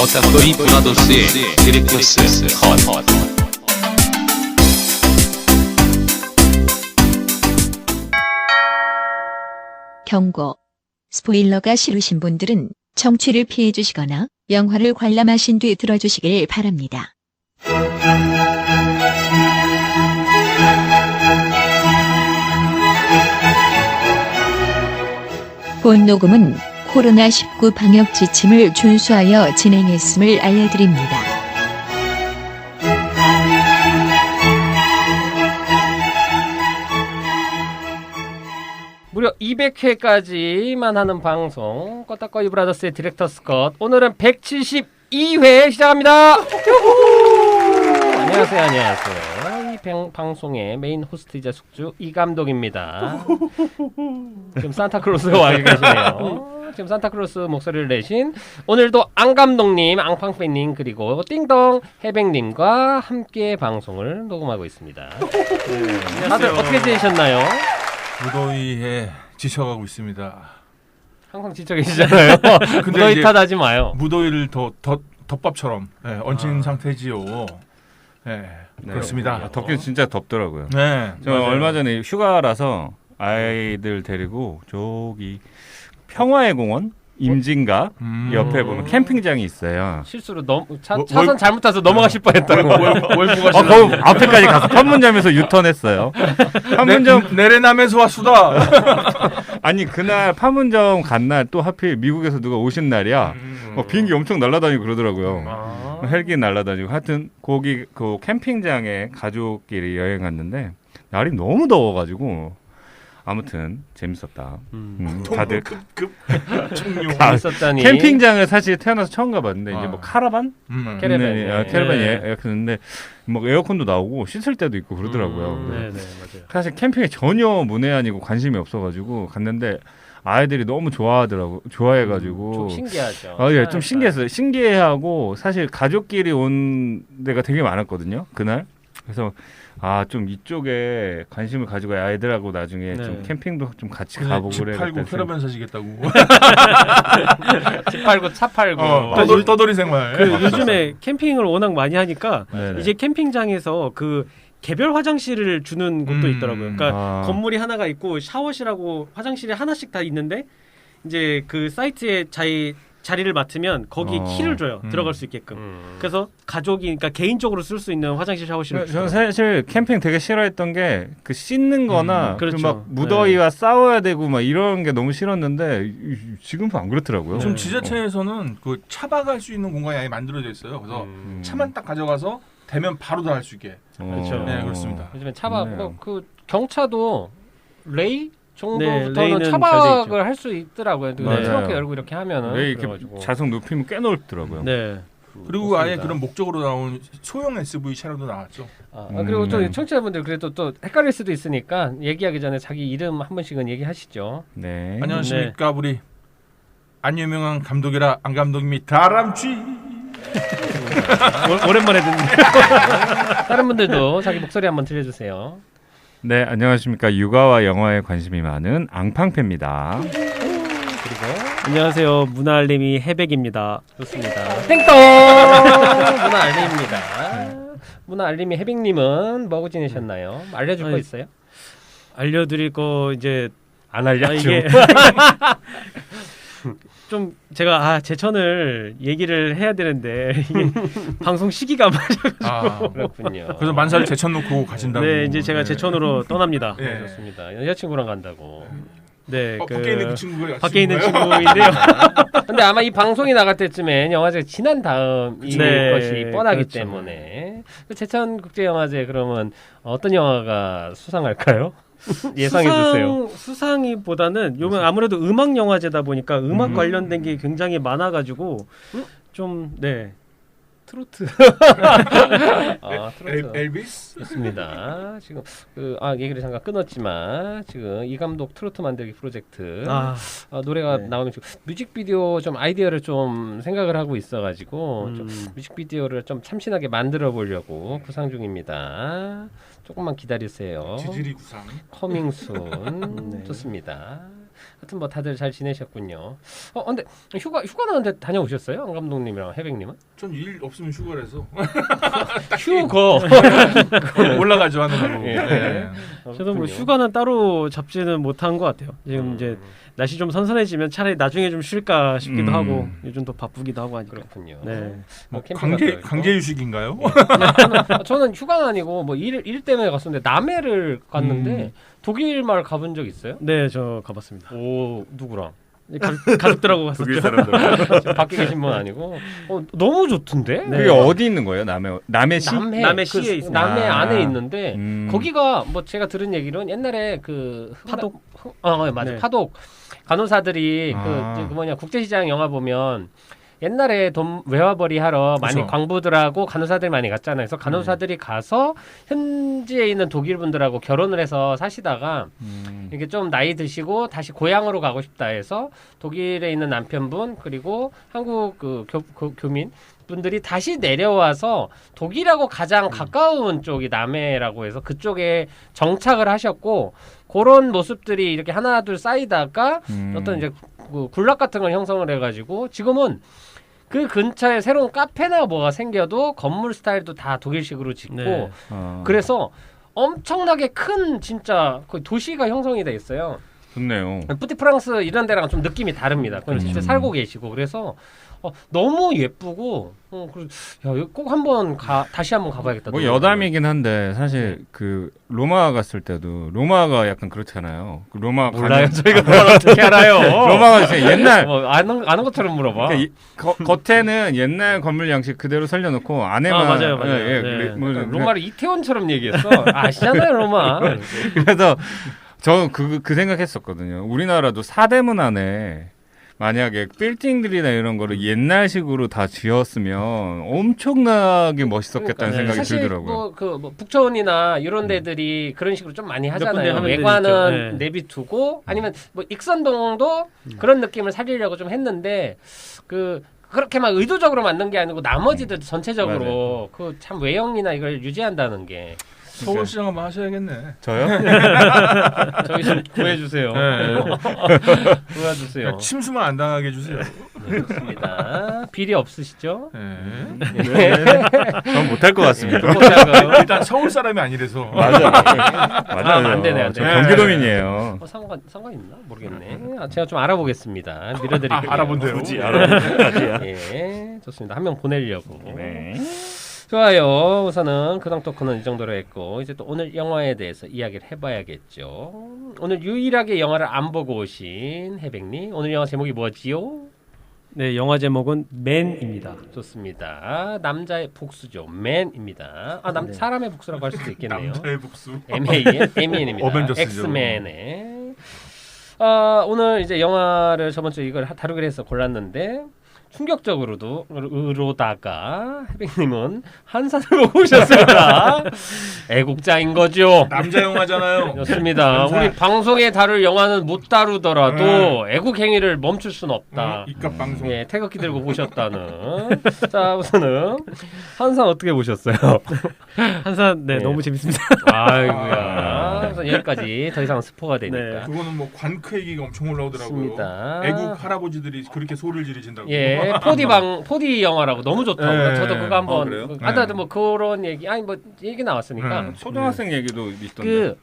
버타거리 브라더스의 디렉터스 컷. 경고. 스포일러가 싫으신 분들은 청취를 피해 주시거나 영화를 관람하신 뒤 들어주시길 바랍니다. 본 녹음은 코로나19 방역 지침을 준수하여 진행했음을 알려드립니다. 무려 200회까지만 하는 방송 꺼딱거리 브라더스의 디렉터스 컷. 오늘은 172회 시작합니다. 안녕하세요. 이 방송의 메인 호스트이자 숙주 이 감독입니다. 지금 산타클로스가 와 계시네요. 지금 산타클로스 목소리를 내신 오늘도 안 감독님, 앙팡팬님 그리고 띵동 해백님과 함께 방송을 녹음하고 있습니다. 네, 다들 어떻게 지내셨나요? 무더위에 지쳐가고 있습니다. 항상 지쳐 계시잖아요. 무더위 탓하지 마요. 무더위를 더 덮밥처럼 얹힌 상태지요. 네, 그렇습니다. 덥긴 진짜 덥더라고요. 네, 저 맞아요. 얼마 전에 휴가라서 아이들 데리고 저기 평화의 공원 임진각 옆에 보면 캠핑장이 있어요. 실수로 차선 잘못 타서 넘어가실 뻔했다고. 월부가 거기 앞에까지 가서 판문점에서 유턴했어요. 판문점 내래남에서 왔수다. 아니 그날 판문점 간 날 또 하필 미국에서 누가 오신 날이야. 비행기 엄청 날아다니고 그러더라고요. 헬기 날아다니고 하여튼 거기 그 캠핑장에 가족끼리 여행 갔는데 날이 너무 더워가지고 아무튼 재밌었다. 다들 종료. 있었다니. 캠핑장을 사실 태어나서 처음 가봤는데 이제 뭐 카라반? 캐러밴. 네, 캐러밴 네. 예약했는데 뭐 에어컨도 나오고 씻을 때도 있고 그러더라고요. 네네 맞아요. 사실 캠핑에 전혀 문외한이고 관심이 없어가지고 갔는데 아이들이 너무 좋아해가지고 좀 신기하죠. 예, 좀 신기했어요. 신기해하고 사실 가족끼리 온 데가 되게 많았거든요. 그날. 그래서 좀 이쪽에 관심을 가지고 아이들하고 나중에 좀 캠핑도 좀 같이 가보고 집 그래. 팔고 캐러밴 사시겠다고. 집 팔고 차 팔고. 떠돌이 생활. 요즘에 캠핑을 워낙 많이 하니까 네네. 이제 캠핑장에서 그 개별 화장실을 주는 곳도 있더라고요. 그러니까 건물이 하나가 있고 샤워실하고 화장실이 하나씩 다 있는데 이제 그 사이트에 자리를 맡으면 거기 키를 줘요. 들어갈 수 있게끔. 그래서 가족이 그러니까 개인적으로 쓸 수 있는 화장실 샤워실을 저는 사실 캠핑 되게 싫어했던 게 그 씻는 거나 그렇죠. 막 무더위와 싸워야 되고 막 이런 게 너무 싫었는데 지금은 안 그렇더라고요. 좀 지자체에서는 그 차박할 수 있는 공간이 아예 만들어져 있어요. 그래서 차만 딱 가져가서 되면 바로 다 할 수 있게. 그렇죠. 네, 그렇습니다. 요즘에 차박 네. 그 경차도 레이 정도부터는 레이는 잘 돼 차박을 할 수 있더라고요. 맞아요. 트렁크 열고 이렇게 하면은. 왜 이렇게 그래가지고. 자석 높이면 꽤 넓더라고요. 네. 그리고 아예 그렇습니다. 그런 목적으로 나온 소형 SUV 차량도 나왔죠. 그리고 또 청취자분들 그래도 또 헷갈릴 수도 있으니까 얘기하기 전에 자기 이름 한 번씩은 얘기하시죠. 네. 안녕하십니까 우리 안 유명한 감독이라 안 감독님이 다람쥐. 오랜만에 듣는. 다른 분들도 자기 목소리 한번 들려주세요. 네, 안녕하십니까. 육아와 영화에 관심이 많은 앙팡패입니다. 그리고 안녕하세요. 문화알림이 해백입니다. 좋습니다. 땡동 문화 알림입니다. 문화 알림이 해빙님은 뭐고 지내셨나요? 알려줄 거 아니, 있어요? 알려드릴 거 이제 안 알려줘. 이게 좀 제가 제천을 얘기를 해야 되는데 이게 방송 시기가 맞아가지고 그렇군요. 그래서 만사를 제천 놓고 가신다고. 네 이제 제가 네. 제천으로 떠납니다. 네. 좋습니다. 여자친구랑 간다고. 네, 밖에 있는 그 친구가 밖에 있는 친구인가요? 친구인데요. 근데 아마 이 방송이 나갈 때쯤엔 영화제가 지난 다음인 네, 것이 뻔하기 그렇죠. 때문에 제천국제영화제 그러면 어떤 영화가 수상할까요? 예상해 주세요. 수상이보다는 요번 아무래도 음악 영화제다 보니까 음악 관련된 게 굉장히 많아가지고 좀 네. 트로트. 트로트. 엘비스? 좋습니다. 지금 얘기를 잠깐 끊었지만 지금 이 감독 트로트 만들기 프로젝트 노래가 네. 나오면 지금 뮤직비디오 좀 아이디어를 좀 생각을 하고 있어가지고 좀 뮤직비디오를 좀 참신하게 만들어 보려고 구상 중입니다. 조금만 기다리세요. 지질이 구상. 커밍 순 네. 좋습니다. 하여튼 뭐 다들 잘 지내셨군요. 근데 휴가는 다녀오셨어요? 안 감독님이랑 해백님은? 전 일 없으면 휴가라서 휴거 올라가죠 하느라고. 예. 네. 저도 뭐 휴가는 따로 잡지는 못한 것 같아요. 지금 이제 날씨 좀 선선해지면 차라리 나중에 좀 쉴까 싶기도 하고 요즘 또 바쁘기도 하고 하니까. 그렇군요. 네. 뭐 캠핑 강제 휴식인가요? 저는 휴가는 아니고 뭐 일 때문에 갔었는데 남해를 갔는데 독일 마을 가본 적 있어요? 네, 저 가봤습니다. 오, 누구랑? 가족들하고 갔었죠. 독일 사람들. 지금 밖에 계신 분 아니고 너무 좋던데? 그게 어디 있는 거예요? 남해시? 남해시에 있습니다. 남해 안에 있는데 거기가 뭐 제가 들은 얘기로는 옛날에 그 파독 맞아 네. 파독 간호사들이 아. 그 뭐냐 국제시장 영화 보면 옛날에 돈 외화벌이 하러 많이 그쵸. 광부들하고 간호사들이 많이 갔잖아요. 그래서 간호사들이 가서 현지에 있는 독일 분들하고 결혼을 해서 사시다가 이렇게 좀 나이 드시고 다시 고향으로 가고 싶다 해서 독일에 있는 남편분 그리고 한국 그 교민 분들이 다시 내려와서 독일하고 가장 가까운 쪽이 남해라고 해서 그쪽에 정착을 하셨고 그런 모습들이 이렇게 하나 둘 쌓이다가 어떤 이제 그 군락 같은 걸 형성을 해가지고 지금은 그 근처에 새로운 카페나 뭐가 생겨도 건물 스타일도 다 독일식으로 짓고 네. 그래서 엄청나게 큰 진짜 거의 도시가 형성이 돼 있어요. 좋네요. 푸티 프랑스 이런 데랑 좀 느낌이 다릅니다. 그건 진짜 살고 계시고 그래서 너무 예쁘고 꼭 한번 다시 한번 가봐야겠다. 뭐 여담이긴 한데 사실 그 로마 갔을 때도 로마가 약간 그렇잖아요. 그 로마 몰라요. 저희가 그걸 어떻게 알아요? 로마가 진짜 옛날 아는 것처럼 물어봐. 그러니까 겉에는 옛날 건물 양식 그대로 살려놓고 안에만 맞아요. 예, 네. 뭐, 로마를 이태원처럼 얘기했어. 아시잖아요, 로마. 그래서 저 그 생각했었거든요. 우리나라도 사대문 안에 만약에 빌딩들이나 이런 거를 옛날식으로 다 지었으면 엄청나게 멋있었겠다는 그러니까, 생각이 사실 들더라고요. 뭐 북촌이나 이런 데들이 그런 식으로 좀 많이 하잖아요. 하는 데도 외관은 있죠. 네. 내비두고 아니면 뭐 익선동도 그런 느낌을 살리려고 좀 했는데 그렇게 막 의도적으로 만든 게 아니고 나머지들 전체적으로 그 참 외형이나 이걸 유지한다는 게 서울시장 한번 하셔야겠네. 저요? 저희 좀 구해주세요. 네. 구해주세요. 침수만 안 당하게 해주세요. 네, 좋습니다. 비리 없으시죠? 네. 전 못할 것 같습니다. 일단 서울 사람이 아니라서. 맞아요. 안 되네, 안 저 되네. 경기도민이에요. 상관 있나? 모르겠네. 제가 좀 알아보겠습니다. 밀어드릴게요. 알아본대요. 예, 좋습니다. 한 명 보내려고. 네. 좋아요. 우선은 근황 토크는 이 정도로 했고 이제 또 오늘 영화에 대해서 이야기를 해봐야겠죠. 오늘 유일하게 영화를 안 보고 오신 해백님, 오늘 영화 제목이 뭐지요? 네, 영화 제목은 맨입니다. 좋습니다. 남자의 복수죠. 맨입니다. 네. 사람의 복수라고 할 수도 있겠네요. 남자의 복수. M-A-N입니다. 어벤져스죠. 엑스맨의. 오늘 이제 영화를 저번 주에 이걸 다루기로 해서 골랐는데 충격적으로다가 해백님은 한산을 보고 오셨습니다. 애국자인 거죠. 남자 영화잖아요. 좋습니다. 우리 방송에 다룰 영화는 못 다루더라도 애국 행위를 멈출 수는 없다. 입갑 방송. 예, 태극기 들고 보셨다는. 자, 우선은 한산 어떻게 보셨어요? 한산 네. 너무 재밌습니다. 아이고야. 우선 여기까지 더 이상 스포가 되니까. 네. 그거는 뭐 관크 얘기가 엄청 올라오더라고요. 좋습니다. 애국 할아버지들이 그렇게 소리를 지르신다고. 예, 4D 영화라고 너무 좋더라고요. 네. 저도 그거 한번 그래요? 뭐 그런 얘기 뭐 얘기 나왔으니까 초등학생 얘기도 있던데.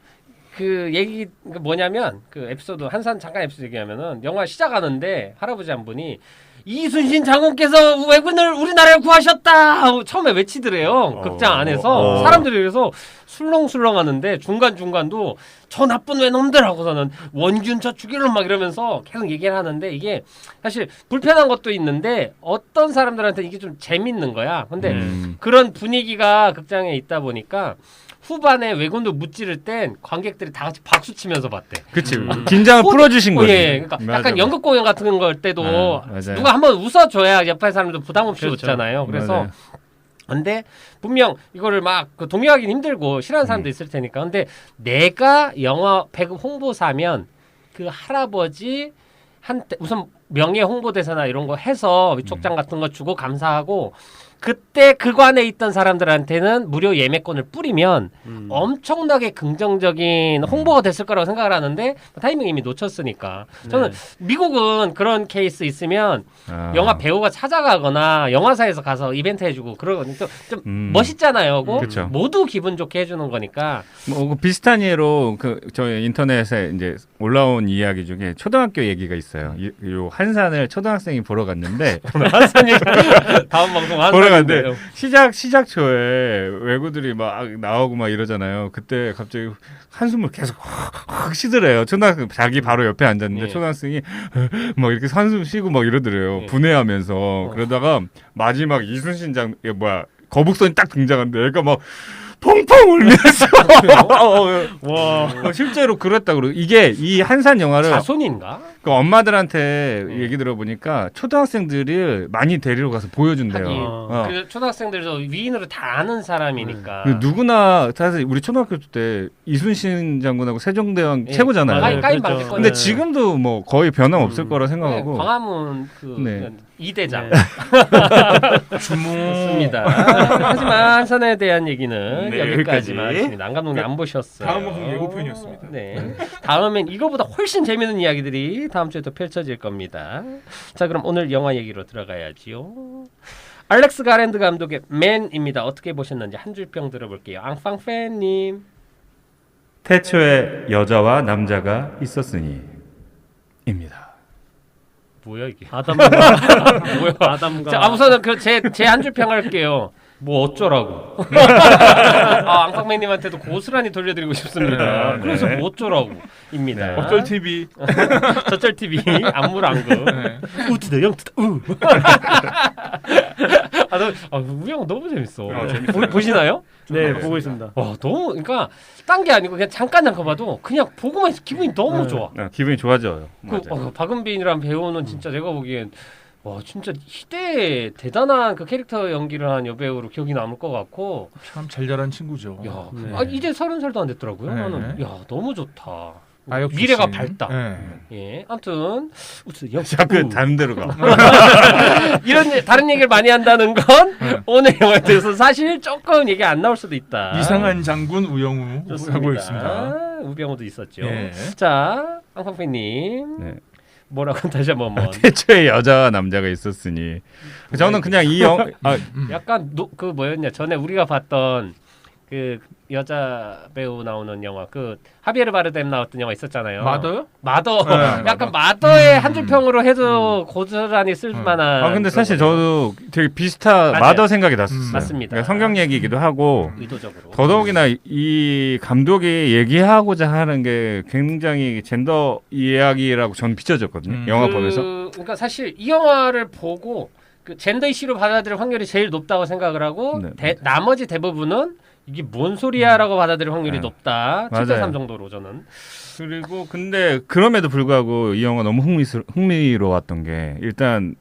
그 얘기 뭐냐면 그 에피소드 한산 잠깐 에피소드 얘기하면은 영화 시작하는데 할아버지 한 분이 이순신 장군께서 외군을 우리나라를 구하셨다 하고 처음에 외치더래요. 극장 안에서 사람들이 그래서 술렁술렁 하는데 중간중간도 저 나쁜 외놈들 하고서는 원균 저 죽이는 막 이러면서 계속 얘기를 하는데 이게 사실 불편한 것도 있는데 어떤 사람들한테 이게 좀 재밌는 거야. 근데 그런 분위기가 극장에 있다 보니까 후반에 외군도 무찌를 땐 관객들이 다 같이 박수 치면서 봤대. 그치. 긴장을 풀어주신 거지. 예, 그러니까 맞아, 약간 맞아. 연극 공연 같은 걸 때도 맞아요. 누가 한번 웃어줘야 옆에 사람도 부담 없이 그렇죠. 웃잖아요. 그래서 맞아요. 근데 분명 이거를 막 동의하기는 힘들고 싫어하는 사람도 있을 테니까. 근데 내가 영화 배급 홍보사면 그 할아버지 한테 우선 명예 홍보대사나 이런 거 해서 위촉장 같은 거 주고 감사하고 그때 그관에 있던 사람들한테는 무료 예매권을 뿌리면 엄청나게 긍정적인 홍보가 됐을 거라고 생각을 하는데 타이밍 이미 놓쳤으니까 저는 미국은 그런 케이스 있으면 영화 배우가 찾아가거나 영화사에서 가서 이벤트 해주고 그러거든요. 좀 멋있잖아요. 그쵸. 모두 기분 좋게 해주는 거니까. 뭐 비슷한 예로 그 저희 인터넷에 이제 올라온 이야기 중에 초등학교 얘기가 있어요. 요 한산을 초등학생이 보러 갔는데 한산이 다음 방송 보러 갔는데 시작 초에 외구들이 막 나오고 막 이러잖아요. 그때 갑자기 한숨을 계속 확 쉬더래요. 초등학생 자기 바로 옆에 앉았는데 초등학생이 막 이렇게 한숨 쉬고 막 이러더래요. 분해하면서 그러다가 마지막 이순신 거북선이 딱 등장하는데 애가 막 펑펑 울면서 와 실제로 그랬다 그러고 이게 이 한산 영화를 자손인가? 그 엄마들한테 얘기 들어보니까 초등학생들이 많이 데리러 가서 보여준대요. 그 초등학생들도 위인으로 다 아는 사람이니까. 누구나 사실 우리 초등학교 때 이순신 장군하고 세종대왕 최고잖아요. 그렇죠. 근데 지금도 뭐 거의 변함 없을 거라 생각하고. 광화문 이대장. 주목입니다. 하지만 한산에 대한 얘기는 여기까지만 하겠습니다. 안 감독님 안 보셨어요. 다음 방송 예고편이었습니다. 네. 다음엔 이거보다 훨씬 재밌는 이야기들이 다음 주에 또 펼쳐질 겁니다. 자, 그럼 오늘 영화 얘기로 들어가야지요. 알렉스 가랜드 감독의 맨입니다. 어떻게 보셨는지 한 줄 평 들어볼게요. 앙팡팬님. 태초에 여자와 남자가 있었으니 입니다. 뭐야 이게? 아담과 뭐야? 아담과 자, 우선은 제 한 줄 평할게요. 뭐 어쩌라고? 앙팡맨님한테도 고스란히 돌려드리고 싶습니다. 그래서 뭐 어쩌라고입니다. 어쩔 TV, 저쩔 TV, 안물안구, 우트다 영트다 우. 우영 너무 재밌어. 보시나요? 네 보고 있습니다. 너무 그러니까 딴 게 아니고 그냥 잠깐 봐도 그냥 보고만 있어 기분이 너무 좋아. 기분이 좋아져요. 박은빈이란 배우는 진짜 내가 보기엔. 와 진짜 희대의 대단한 그 캐릭터 연기를 한 여배우로 기억이 남을 것 같고 참 잘 자란 친구죠. 야, 이제 30살도 안 됐더라고요. 나는 너무 좋다. 아역 미래가 출신. 밝다. 예, 아무튼 자꾸 다른 데로 가. 이런 다른 얘기를 많이 한다는 건 오늘 영화에 대해서 사실 조금 얘기 안 나올 수도 있다. 이상한 장군 우영우 하고 있습니다. 우병우도 있었죠. 예. 자, 앙팡팬님. 네. 뭐라고 다시 한번 태초에 여자와 남자가 있었으니 저는 그냥 이 약간 그 뭐였냐 전에 우리가 봤던 그 여자 배우 나오는 영화 그 하비에르 바르뎀 나왔던 영화 있었잖아요. 마더요? 마더. 네, 약간 마더의 한 줄 평으로 해도 고스란히 쓸만한. 근데 사실 저도 되게 비슷한 마더 생각이 났었어요. 맞습니다. 그러니까 성경 얘기이기도 하고 의도적으로. 더더욱이나 이 감독이 얘기하고자 하는 게 굉장히 젠더 이야기라고 전 비춰졌거든요. 영화 보면서. 그러니까 사실 이 영화를 보고 그 젠더 이슈로 받아들일 확률이 제일 높다고 생각을 하고 나머지 대부분은 이게 뭔 소리야라고 받아들일 확률이 높다. 7대3 정도로 저는. 그리고 근데 그럼에도 불구하고 이 영화 너무 흥미로웠던 게 일단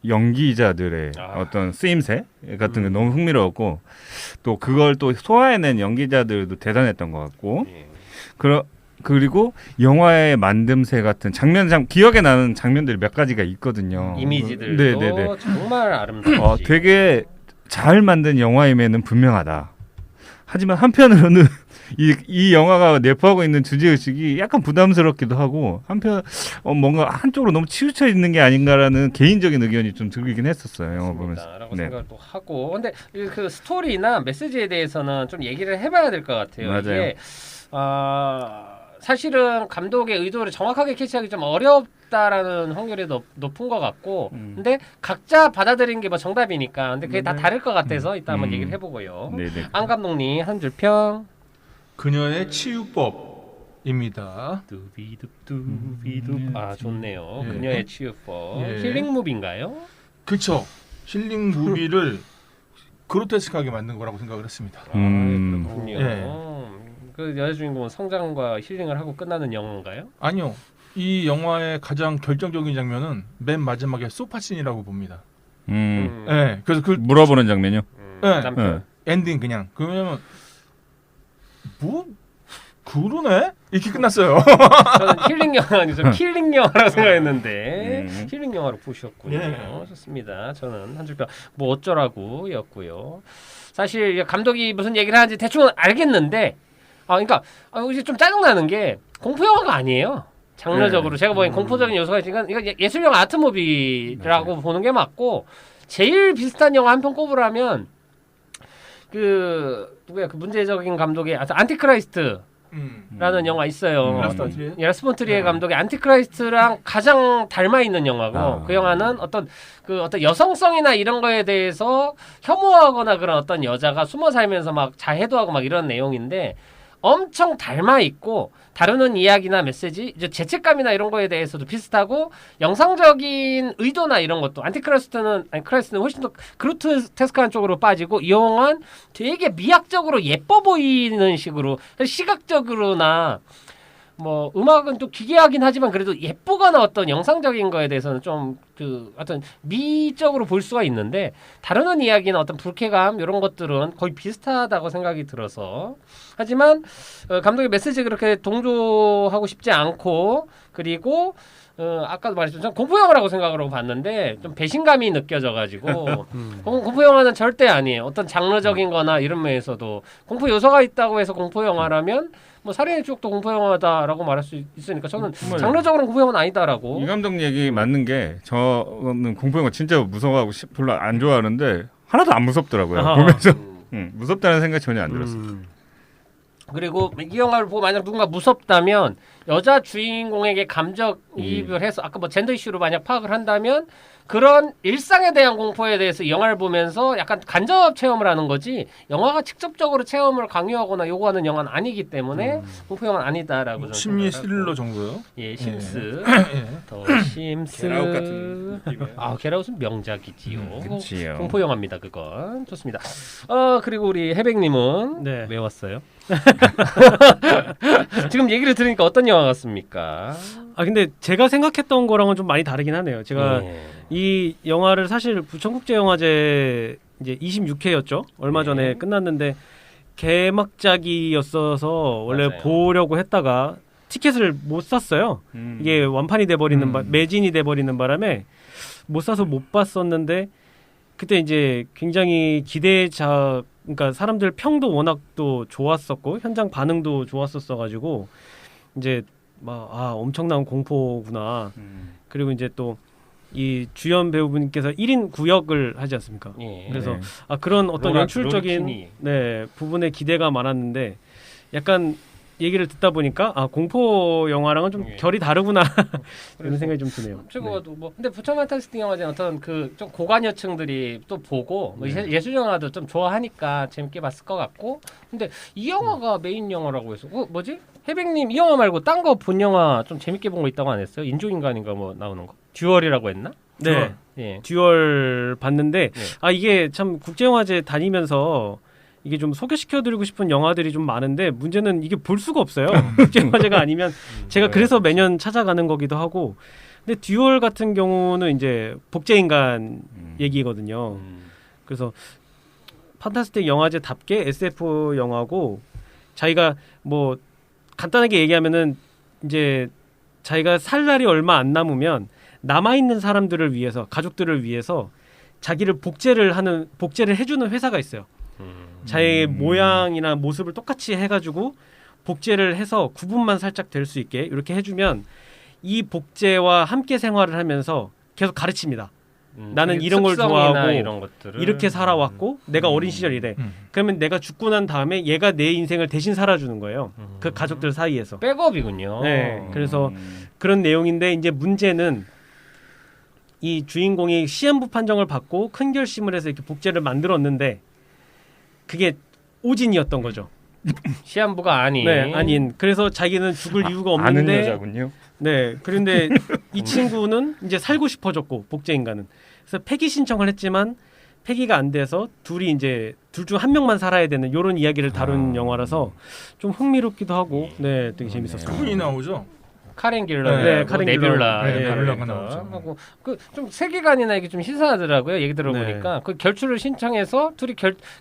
연기자들의 어떤 쓰임새 같은 게 너무 흥미로웠고 또 그걸 또 소화해낸 연기자들도 대단했던 것 같고 그리고 영화의 만듦새 같은 기억에 나는 장면들이 몇 가지가 있거든요. 이미지들도 정말 아름답지. 되게 잘 만든 영화임에는 분명하다. 하지만 한편으로는 이 영화가 내포하고 있는 주제의식이 약간 부담스럽기도 하고 한편 뭔가 한쪽으로 너무 치우쳐 있는 게 아닌가라는 개인적인 의견이 좀 들긴 했었어요. 영화 보면서. 라고 생각을 또 하고 근데 그 스토리나 메시지에 대해서는 좀 얘기를 해봐야 될 것 같아요. 맞아요. 이게 사실은 감독의 의도를 정확하게 캐치하기 좀 어렵다라는 확률이 높은 것 같고 근데 각자 받아들인 게 뭐 정답이니까 근데 그게 다 다를 것 같아서 이따 한번 얘기를 해보고요. 안 감독님 한 줄 평. 그녀의 치유법입니다. 두비둡두비둡. 좋네요. 그녀의 치유법. 힐링 무비인가요? 그렇죠. 힐링 무비를 그로테스크하게 만든 거라고 생각을 했습니다. 그렇군요. 그 여자 주인공은 성장과 힐링을 하고 끝나는 영화인가요? 아니요. 이 영화의 가장 결정적인 장면은 맨 마지막에 소파씬이라고 봅니다. 그래서 그 물어보는 장면이요? 남편. 엔딩 그냥. 그러면 그러네? 이렇게 끝났어요. 저는 힐링 영화 아니죠. 킬링 영화라고 생각했는데 힐링 영화로 보셨군요. 예. 좋습니다. 저는 한 줄평 뭐 어쩌라고였고요. 사실 감독이 무슨 얘기를 하는지 대충은 알겠는데 그러니까 이제 좀 짜증나는 게 공포 영화가 아니에요. 장르적으로 제가 보기엔 공포적인 요소가 있으니까 이거 예술 영화 아트무비라고 보는 게 맞고 제일 비슷한 영화 한 편 꼽으라면 누구야 그 문제적인 감독의 안티크라이스트 라는 영화 있어요. 라스 폰 트리에 감독의 안티크라이스트랑 가장 닮아 있는 영화고 그 영화는 어떤 여성성이나 이런 거에 대해서 혐오하거나 그런 어떤 여자가 숨어 살면서 막 자해도 하고 막 이런 내용인데 엄청 닮아 있고 다루는 이야기나 메시지, 이제 죄책감이나 이런 거에 대해서도 비슷하고 영상적인 의도나 이런 것도 크라이스트는 훨씬 더 그로테스크한 쪽으로 빠지고 이 영화는 되게 미학적으로 예뻐 보이는 식으로 시각적으로나 뭐 음악은 또 기괴하긴 하지만 그래도 예쁘거나 어떤 영상적인 거에 대해서는 좀 어떤 미적으로 볼 수가 있는데 다루는 이야기나 어떤 불쾌감 이런 것들은 거의 비슷하다고 생각이 들어서 하지만 감독의 메시지 그렇게 동조하고 싶지 않고 그리고 아까도 말했지만 전 공포 영화라고 생각을 하고 봤는데 좀 배신감이 느껴져가지고 공포 영화는 절대 아니에요. 어떤 장르적인 거나 이런 면에서도 공포 요소가 있다고 해서 공포 영화라면 뭐 살인의 추억도 공포 영화다라고 말할 수 있으니까 저는 장르적으로는 공포 영화는 아니다라고. 이 감독 얘기 맞는 게 저는 공포 영화 진짜 무서워하고 별로 안 좋아하는데 하나도 안 무섭더라고요. 보면서 무섭다는 생각이 전혀 안 들었어요. 그리고 이 영화를 보고 만약 누군가 무섭다면 여자 주인공에게 감정이입을 해서 아까 뭐 젠더 이슈로 만약 파악을 한다면 그런 일상에 대한 공포에 대해서 이 영화를 보면서 약간 간접 체험을 하는 거지 영화가 직접적으로 체험을 강요하거나 요구하는 영화는 아니기 때문에 공포 영화는 아니다라고 저는 심리 스릴러 정도요? 예, 심스. 더 심스. 겟아웃 같은 느낌이에요. 겟아웃은 명작이지요. 그치요. 공포 영화입니다. 그건 좋습니다. 그리고 우리 해백님은 네. 외웠어요. 지금 얘기를 들으니까 어떤 영화 같습니까? 근데 제가 생각했던 거랑은 좀 많이 다르긴 하네요. 제가 이 영화를 사실 부천국제영화제 이제 26회였죠. 얼마 전에 끝났는데 개막작이었어서 원래 맞아요. 보려고 했다가 티켓을 못 샀어요. 이게 완판이 돼버리는 매진이 돼버리는 바람에 못 사서 못 봤었는데 그때 이제 굉장히 그러니까 사람들 평도 워낙 또 좋았었고 현장 반응도 좋았었어가지고 이제 막 엄청난 공포구나. 그리고 이제 또 이 주연 배우분께서 1인 구역을 하지 않습니까? 예. 그래서 그런 어떤 연출적인 부분에 기대가 많았는데 약간 얘기를 듣다 보니까 공포 영화랑은 좀 결이 다르구나 이런 생각이 좀 드네요. 최고도 뭐 근데 부천 판타스틱 영화제는 어떤 좀 고관여층들이 또 보고 뭐 예술 영화도 좀 좋아하니까 재밌게 봤을 것 같고 근데 이 영화가 메인 영화라고 해서 뭐지? 해백님 이 영화 말고 딴 거 본 영화 좀 재밌게 본 거 있다고 안 했어요? 인조인간인가 뭐 나오는 거? 듀얼이라고 했나? 네. 예. 듀얼 봤는데 이게 참 국제영화제 다니면서 이게 좀 소개시켜드리고 싶은 영화들이 좀 많은데 문제는 이게 볼 수가 없어요. 국제영화제가 아니면 제가 그래서 매년 찾아가는 거기도 하고 근데 듀얼 같은 경우는 이제 복제인간 얘기거든요. 그래서 판타스틱 영화제답게 SF 영화고 자기가 뭐 간단하게 얘기하면은 이제 자기가 살 날이 얼마 안 남으면 남아있는 사람들을 위해서 가족들을 위해서 자기를 복제를 해주는 회사가 있어요. 자기의 모양이나 모습을 똑같이 해가지고 복제를 해서 구분만 살짝 될 수 있게 이렇게 해주면 이 복제와 함께 생활을 하면서 계속 가르칩니다. 나는 이런 걸 좋아하고 이런 이렇게 살아왔고 내가 어린 시절 이래. 그러면 내가 죽고 난 다음에 얘가 내 인생을 대신 살아주는 거예요. 그 가족들 사이에서. 백업이군요. 네, 그래서 그런 내용인데 이제 문제는 이 주인공이 시한부 판정을 받고 큰 결심을 해서 이렇게 복제를 만들었는데 그게 오진이었던 거죠. 시한부가 아닌. 네, 아닌. 그래서 자기는 죽을 이유가 없는데. 아는 여자군요. 네, 그런데 이 친구는 이제 살고 싶어졌고 복제 인간은. 그래서 폐기 신청을 했지만 폐기가 안 돼서 둘이 이제 둘 중 한 명만 살아야 되는 이런 이야기를 다룬 영화라서 좀 흥미롭기도 하고, 네, 되게 재밌었어요. 그분이 나오죠. 카렌 길러, 네, 카렌 길러. 네뷸라, 네, 네뷸라가 나오죠. 하고 그좀 세계관이나 이게 좀 신선하더라고요. 얘기 들어보니까 그 결투를 신청해서 둘이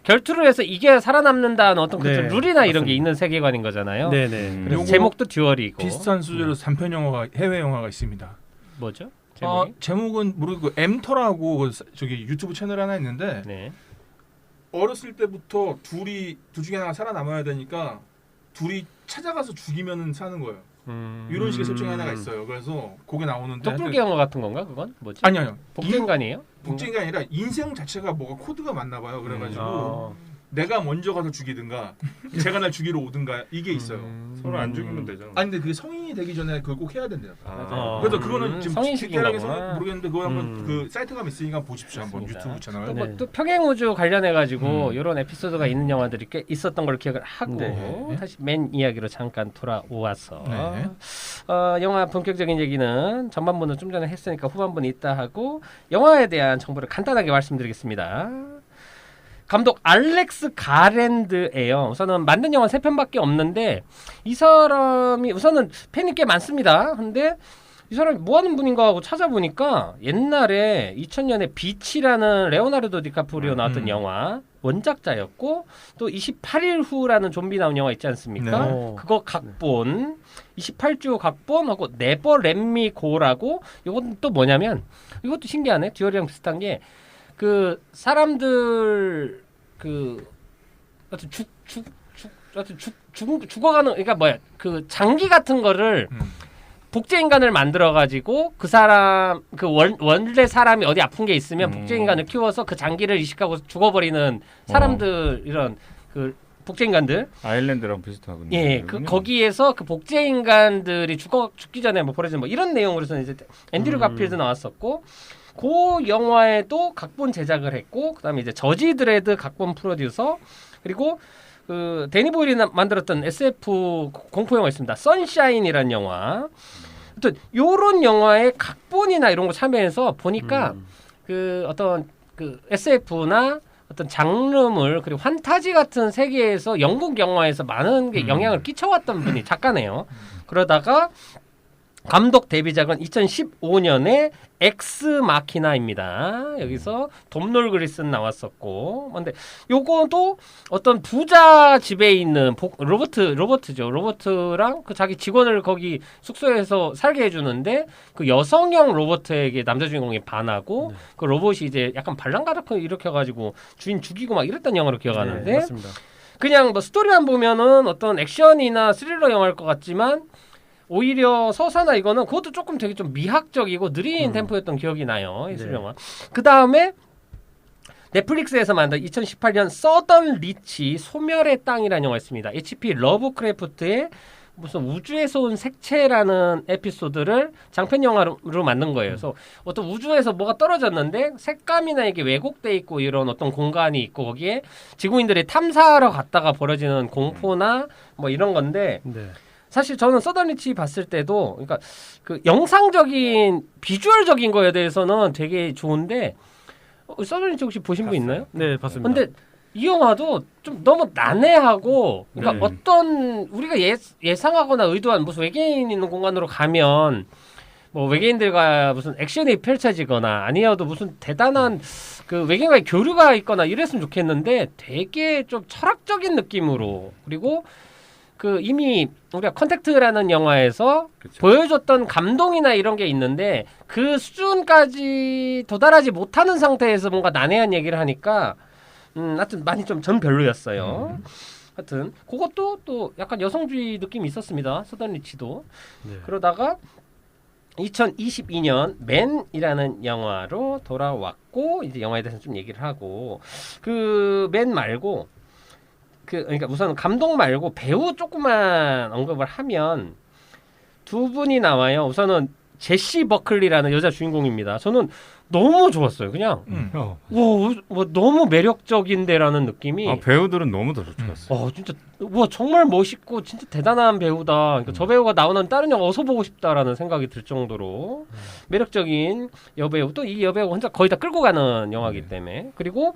결투를 해서 이게 살아남는다는 어떤 그 좀 룰이나 이런 게 있는 세계관인 거잖아요. 네네. 그래서 요거 제목도 듀얼이고 비슷한 수준으로 단편 영화가 해외 영화가 있습니다. 뭐죠? 제목은 모르고 엠터라고 저기 유튜브 채널 하나 있는데 네. 어렸을 때부터 둘 중에 하나가 살아남아야 되니까 둘이 찾아가서 죽이면 사는 거예요. 이런 식의 설정이 하나가 있어요. 그래서 그게 나오는데 똑불기 영화 같은 건가 그건? 뭐지? 아니요. 복제인간이에요? 복제가 아니라 인생 자체가 뭐가 코드가 맞나 봐요. 그래가지고 내가 먼저 가서 죽이든가 제가 날 죽이러 오든가 이게 있어요. 서로 안 죽이면 되잖아. 아니 근데 그게 성인이 되기 전에 그걸 꼭 해야 된대요. 그래서 그래서 그거는 지금 성인식인가 디테일하게 보구나. 모르겠는데 그거 한번 그 사이트가 있으니까 보십시오. 한번 그렇습니다. 유튜브 채널. 또, 또 평행우주 관련해 가지고 이런 에피소드가 있는 영화들이 꽤 있었던 걸 기억을 하고 네. 다시 맨 이야기로 잠깐 돌아오아서 네. 영화 본격적인 얘기는 전반부는 좀 전에 했으니까 후반부는 있다 하고 영화에 대한 정보를 간단하게 말씀드리겠습니다. 감독 알렉스 가랜드예요. 우선은 만든 영화 3편밖에 없는데 이 사람이 우선은 팬이 꽤 많습니다. 근데 이 사람이 뭐 하는 분인가 하고 찾아보니까 옛날에 2000년에 비치라는 레오나르도 디카프리오 나왔던 영화 원작자였고 또 28일 후라는 좀비 나온 영화 있지 않습니까? 네. 그거 각본 28주 각본하고 네버 렛미 고라고 이건 또 뭐냐면 이것도 신기하네. 듀얼이랑 비슷한 게 그 사람들 그 하여튼 죽어가는 그러니까 뭐야 그 장기 같은 거를 복제 인간을 만들어 가지고 그 사람 그 원래 사람이 어디 아픈 게 있으면 복제 인간을 키워서 그 장기를 이식하고 죽어버리는 사람들 이런 그 복제 인간들 아일랜드랑 비슷하군요. 예, 그 거기에서 그 복제 인간들이 죽기 전에 뭐 벌어지는 뭐 이런 내용으로서 이제 앤드류 가필드 나왔었고. 그 영화에도 각본 제작을 했고 그다음에 이제 저지 드레드 각본 프로듀서 그리고 그 데니 보일이 만들었던 SF 공포 영화 있습니다. 선샤인이라는 영화. 또 요런 영화의 각본이나 이런 거 참여해서 보니까 그 어떤 그 SF나 어떤 장르물 그리고 환타지 같은 세계에서 영국 영화에서 많은 게 영향을 끼쳐왔던 분이 작가네요. 그러다가 감독 데뷔작은 2015년에 엑스 마키나입니다. 여기서 돔놀 그리슨 나왔었고, 근데 요거도 어떤 부자 집에 있는 로버트죠. 로버트랑 그 자기 직원을 거기 숙소에서 살게 해주는데 그 여성형 로버트에게 남자 주인공이 반하고 그 로봇이 이제 약간 반란가닥 일으켜가지고 주인 죽이고 막 이랬던 영화로 기억하는데, 네, 맞습니다. 그냥 뭐 스토리만 보면은 어떤 액션이나 스릴러 영화일 것 같지만. 오히려 서사나 이거는 그것도 조금 되게 좀 미학적이고 느린 템포였던 기억이 나요. 이 수영화. 그 다음에 넷플릭스에서 만든 2018년 서던 리치 소멸의 땅이라는 영화 있습니다. HP 러브크래프트의 무슨 우주에서 온 색채라는 에피소드를 장편 영화로 만든 거예요. 그래서 어떤 우주에서 뭐가 떨어졌는데 색감이나 이게 왜곡돼 있고 이런 어떤 공간이 있고 거기에 지구인들이 탐사하러 갔다가 벌어지는 공포나 뭐 이런 건데 네. 사실 저는 서던리치 봤을 때도 그러니까 그 영상적인 비주얼적인 거에 대해서는 되게 좋은데 서던리치 혹시 보신 분 있나요? 네, 봤습니다. 근데 이 영화도 좀 너무 난해하고 그러니까 어떤 우리가 예상하거나 의도한 무슨 외계인 있는 공간으로 가면 뭐 외계인들과 무슨 액션이 펼쳐지거나 아니어도 무슨 대단한 그 외계인과의 교류가 있거나 이랬으면 좋겠는데 되게 좀 철학적인 느낌으로 그리고 그 이미 우리가 컨택트라는 영화에서 그쵸. 보여줬던 감동이나 이런 게 있는데 그 수준까지 도달하지 못하는 상태에서 뭔가 난해한 얘기를 하니까 하여튼 많이 좀 전 별로였어요. 하여튼 그것도 또 약간 여성주의 느낌이 있었습니다. 서던리치도. 네. 그러다가 2022년 맨이라는 영화로 돌아왔고 이제 영화에 대해서 좀 얘기를 하고 그 맨 말고 그러니까 우선 감독 말고 배우 조금만 언급을 하면 두 분이 나와요. 우선은 제시 버클리라는 여자 주인공입니다. 저는 너무 좋았어요. 그냥 와 너무 매력적인데라는 느낌이. 배우들은 너무 더 좋았어요. 진짜 와 정말 멋있고 진짜 대단한 배우다. 그러니까 저 배우가 나오는 다른 영화 어서 보고 싶다라는 생각이 들 정도로 매력적인 여배우. 또 이 여배우가 혼자 거의 다 끌고 가는 영화이기 때문에. 그리고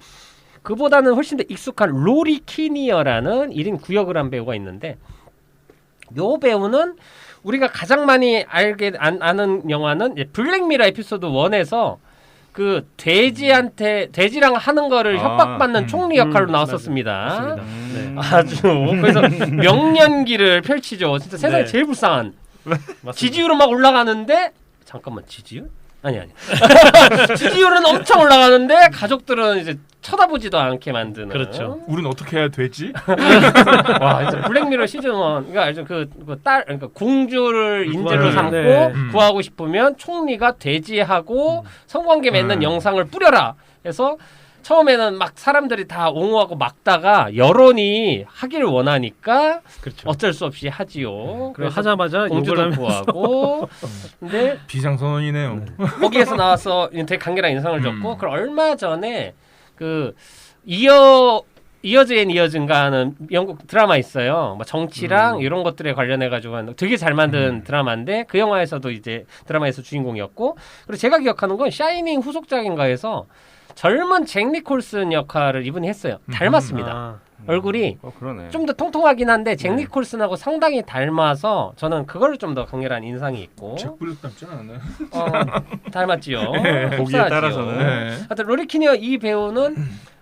그보다는 훨씬 더 익숙한 로리 키니어라는 1인 구역을 한 배우가 있는데 요 배우는 우리가 가장 많이 아는 영화는 블랙미러 에피소드 1에서 그 돼지랑 하는 거를 협박받는 총리 역할로 나왔었습니다. 네. 아주 그래서 명년기를 펼치죠. 진짜 세상에 제일 불쌍한. 지지율은 막 올라가는데 잠깐만 지지율? 아니 지지율은 엄청 올라가는데 가족들은 이제 쳐다보지도 않게 만드는. 그렇죠. 우린 어떻게 해야 되지? 와, 진짜 블랙미러 시즌 1. 그러니까 알죠? 그러니까 공주를 인재로 삼고 네. 구하고 싶으면 총리가 돼지하고 성관계 맺는 영상을 뿌려라. 해서 처음에는 막 사람들이 다 옹호하고 막다가 여론이 하기를 원하니까 그렇죠. 어쩔 수 없이 하지요. 그래서 하자마자 공주도 구하고. 근데 비상선언이네요. 거기에서 나와서 되게 간결한 인상을 줬고, 그럼 얼마 전에 그 이어즈인가 하는 영국 드라마 있어요. 뭐 정치랑 이런 것들에 관련해 가지고 되게 잘 만든 드라마인데 그 영화에서도 이제 드라마에서 주인공이었고, 그리고 제가 기억하는 건 샤이닝 후속작인가에서 젊은 잭 니콜슨 역할을 이분이 했어요. 닮았습니다. 얼굴이 그러네. 좀 더 통통하긴 한데 잭 니콜슨하고 상당히 닮아서 저는 그걸 좀 더 강렬한 인상이 있고. 잭 블랙 닮지 않았나요? 닮았지요. 보기에 따라서는. 하여튼 로리 키니어 이 배우는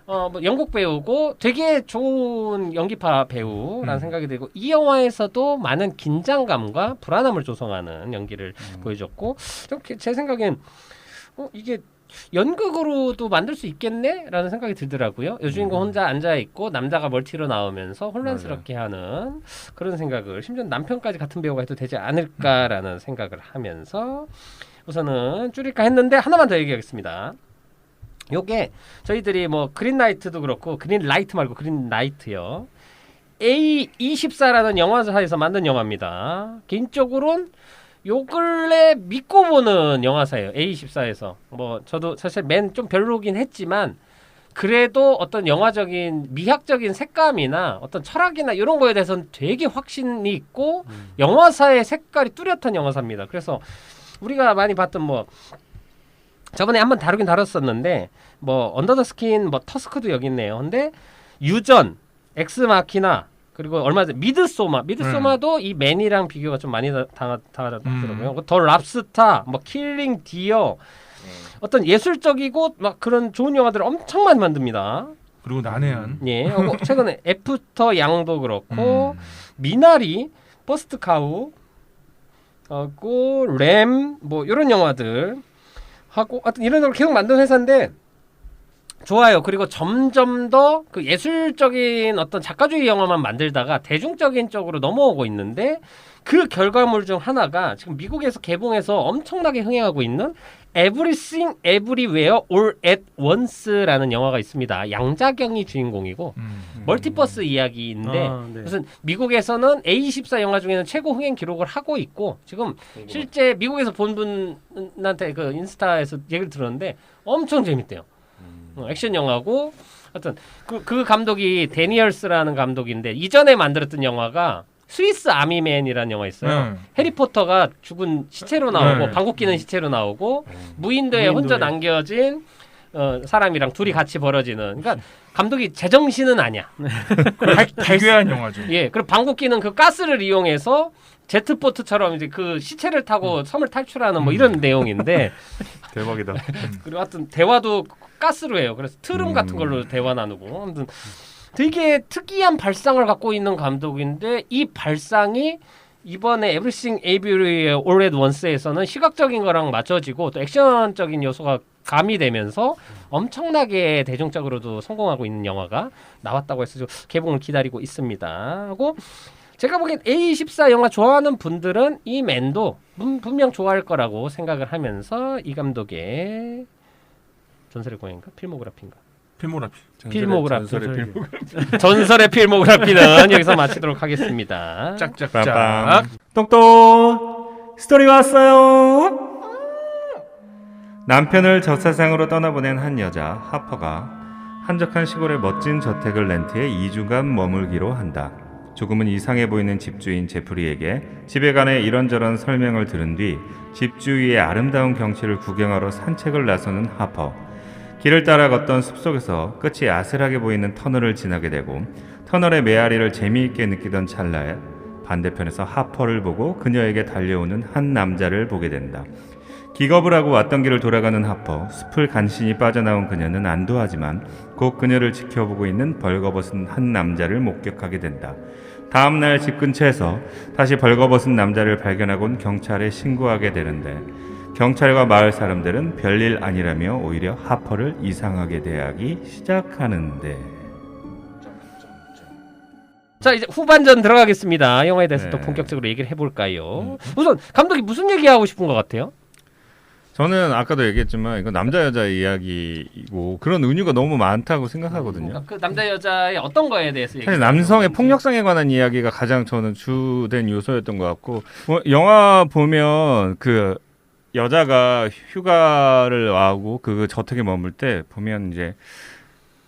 뭐 영국 배우고 되게 좋은 연기파 배우라는 생각이 들고, 이 영화에서도 많은 긴장감과 불안함을 조성하는 연기를 보여줬고, 제 생각엔 이게 연극으로도 만들 수 있겠네라는 생각이 들더라고요. 여주인공 혼자 앉아있고 남자가 멀티로 나오면서 혼란스럽게 하는 그런 생각을, 심지어 남편까지 같은 배우가 해도 되지 않을까라는 생각을 하면서 우선은 줄일까 했는데 하나만 더 얘기하겠습니다. 요게 저희들이 뭐 그린라이트도 그렇고, 그린라이트 말고 그린라이트요, A24라는 영화사에서 만든 영화입니다. 개인적으로는 요 근래 믿고 보는 영화사예요. A24에서. 뭐 저도 사실 맨 좀 별로긴 했지만 그래도 어떤 영화적인 미학적인 색감이나 어떤 철학이나 이런 거에 대해서는 되게 확신이 있고 영화사의 색깔이 뚜렷한 영화사입니다. 그래서 우리가 많이 봤던 뭐 저번에 한번 다루긴 다뤘었는데 뭐 언더 더 스킨, 뭐 터스크도 여기 있네요. 근데 유전, 엑스마키나, 그리고 얼마 전에 미드소마도 이 맨이랑 비교가 좀 많이 당하더라고요. 더 랍스타, 뭐 킬링 디어, 어떤 예술적이고 막 그런 좋은 영화들을 엄청 많이 만듭니다. 그리고 난해한. 예, 최근에 애프터 양도 그렇고, 미나리, 버스트 카우, 하고 램, 뭐 이런 영화들 하고, 하여튼 이런 걸 계속 만든 회사인데 좋아요. 그리고 점점 더 그 예술적인 어떤 작가주의 영화만 만들다가 대중적인 쪽으로 넘어오고 있는데, 그 결과물 중 하나가 지금 미국에서 개봉해서 엄청나게 흥행하고 있는 Everything Everywhere All at Once라는 영화가 있습니다. 양자경이 주인공이고 멀티버스 이야기인데 무슨 미국에서는 A24 영화 중에는 최고 흥행 기록을 하고 있고, 지금 실제 미국에서 본 분한테 그 인스타에서 얘기를 들었는데 엄청 재밌대요. 액션 영화고, 하여튼 그 감독이 데니얼스라는 감독인데 이전에 만들었던 영화가 스위스 아미맨이라는 영화 있어요. 해리포터가 죽은 시체로 나오고 방귀 뀌는 시체로 나오고 무인도에 혼자 남겨진 사람이랑 둘이 같이 벌어지는. 그러니까 감독이 제정신은 아니야. 발괴한 영화죠. 예, 그리고 방귀 뀌는 그 가스를 이용해서 제트보트처럼 이제 그 시체를 타고 섬을 탈출하는 뭐 이런 내용인데 대박이다. 그리고 하여튼 대화도 가스로 해요. 그래서 트름 같은 걸로 대화 나누고, 아무튼 되게 특이한 발상을 갖고 있는 감독인데, 이 발상이 이번에 Everything Everywhere All at Once에서는 시각적인 거랑 맞춰지고 또 액션적인 요소가 가미되면서 엄청나게 대중적으로도 성공하고 있는 영화가 나왔다고 해서 개봉을 기다리고 있습니다. 하고 제가 보기엔 A24 영화 좋아하는 분들은 이 맨도 분명 좋아할 거라고 생각을 하면서 이 감독의 전설의 고향인가? 필모그래피인가? 전설의 필모그래피는 여기서 마치도록 하겠습니다. 짝짝짝. 똑똑 스토리 왔어요. 남편을 저세상으로 떠나보낸 한 여자 하퍼가 한적한 시골의 멋진 저택을 렌트해 2주간 머물기로 한다. 조금은 이상해 보이는 집주인 제프리에게 집에 관해 이런저런 설명을 들은 뒤 집 주위의 아름다운 경치를 구경하러 산책을 나서는 하퍼. 길을 따라 걷던 숲속에서 끝이 아슬하게 보이는 터널을 지나게 되고, 터널의 메아리를 재미있게 느끼던 찰나에 반대편에서 하퍼를 보고 그녀에게 달려오는 한 남자를 보게 된다. 기겁을 하고 왔던 길을 돌아가는 하퍼, 숲을 간신히 빠져나온 그녀는 안도하지만 곧 그녀를 지켜보고 있는 벌거벗은 한 남자를 목격하게 된다. 다음날 집 근처에서 다시 벌거벗은 남자를 발견하곤 경찰에 신고하게 되는데 경찰과 마을 사람들은 별일 아니라며 오히려 하퍼를 이상하게 대하기 시작하는데. 자, 이제 후반전 들어가겠습니다. 영화에 대해서 네. 또 본격적으로 얘기를 해볼까요? 우선 감독이 무슨 얘기하고 싶은 것 같아요? 저는 아까도 얘기했지만 이건 남자 여자 이야기이고 그런 은유가 너무 많다고 생각하거든요. 그러니까 그 남자 여자의 어떤 거에 대해서 사실 남성의 폭력성에 관한 이야기가 가장 저는 주된 요소였던 것 같고 영화 보면 그 여자가 휴가를 와고 그 저택에 머물 때 보면 이제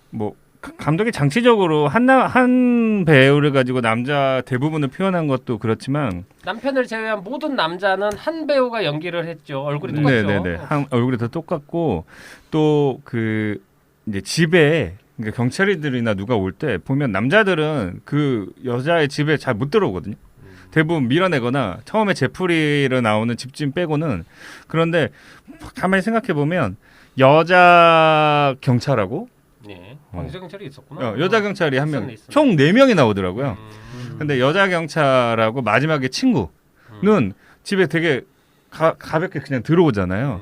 뭐 감독이 장치적으로 한 배우를 가지고 남자 대부분을 표현한 것도 그렇지만 남편을 제외한 모든 남자는 한 배우가 연기를 했죠. 얼굴이 똑같죠. 네네네. 얼굴이 다 똑같고 또 그 이제 집에 그러니까 경찰이들이나 누가 올 때 보면 남자들은 그 여자의 집에 잘 못 들어오거든요. 대부분 밀어내거나 처음에 제프리로 나오는 집주인 빼고는. 그런데 가만히 생각해 보면 여자 경찰하고 네. 여자 경찰이 있었구나. 여자 경찰이 한 명, 총 4명이 나오더라고요. 근데 여자 경찰하고 마지막에 친구는 집에 되게 가볍게 그냥 들어오잖아요.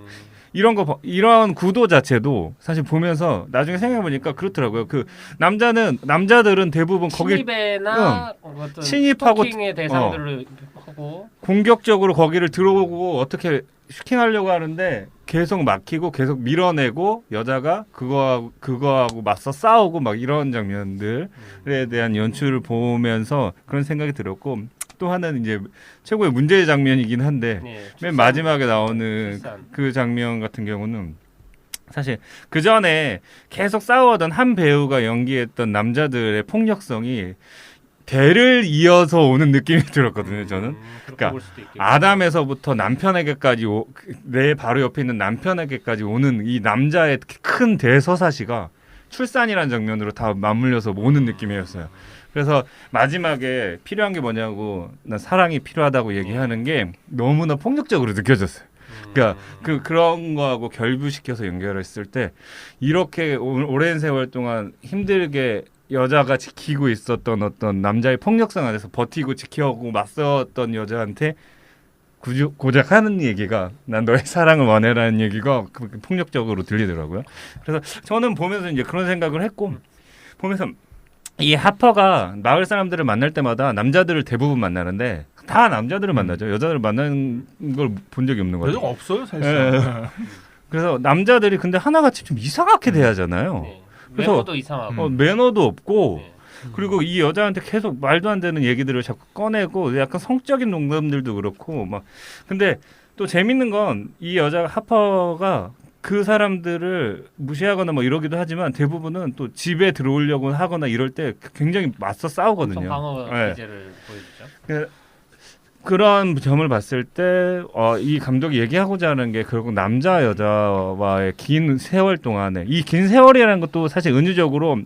이런 구도 자체도 사실 보면서 나중에 생각해 보니까 그렇더라고요. 그 남자들은 대부분 침입이나 침입하고 스토킹의 대상들을 하고 공격적으로 거기를 들어오고 어떻게 슈킹하려고 하는데 계속 막히고 계속 밀어내고 여자가 그거하고 맞서 싸우고 막 이런 장면들에 대한 연출을 보면서 그런 생각이 들었고 또 하나는 이제 최고의 문제의 장면이긴 한데 맨 마지막에 나오는 그 장면 같은 경우는 사실 그 전에 계속 싸우던 한 배우가 연기했던 남자들의 폭력성이 대를 이어서 오는 느낌이 들었거든요. 저는. 그러니까 아담에서부터 남편에게까지 내 바로 옆에 있는 남편에게까지 오는 이 남자의 큰 대서사시가 출산이라는 장면으로 다 맞물려서 오는 느낌이었어요. 그래서 마지막에 필요한 게 뭐냐고 난 사랑이 필요하다고 얘기하는 게 너무나 폭력적으로 느껴졌어요. 그러니까 그런 거하고 결부시켜서 연결했을 때 이렇게 오랜 세월 동안 힘들게 여자가 지키고 있었던 어떤 남자의 폭력성 안에서 버티고 지켜오고 맞섰던 여자한테 고작 하는 얘기가 난 너의 사랑을 원해라는 얘기가 폭력적으로 들리더라고요. 그래서 저는 보면서 이제 그런 생각을 했고 보면서 이 하퍼가 마을 사람들을 만날 때마다 남자들을 대부분 만나는데 다 남자들을 만나죠. 여자들을 만나는 걸 본 적이 없는 거죠. 여자가 없어요 사실상. 그래서 남자들이 근데 하나같이 좀 이상하게 대하잖아요. 그래서 매너도 이상하고 매너도 없고 그리고 이 여자한테 계속 말도 안 되는 얘기들을 자꾸 꺼내고 약간 성적인 농담들도 그렇고 막 근데 또 재밌는 건 이 여자 하퍼가 그 사람들을 무시하거나 뭐 이러기도 하지만 대부분은 또 집에 들어오려고 하거나 이럴 때 굉장히 맞서 싸우거든요. 방어 기제를 보여주죠. 그런 점을 봤을 때 이 감독이 얘기하고자 하는 게 결국 남자 여자와의 긴 세월 동안에 이 긴 세월이라는 것도 사실 은유적으로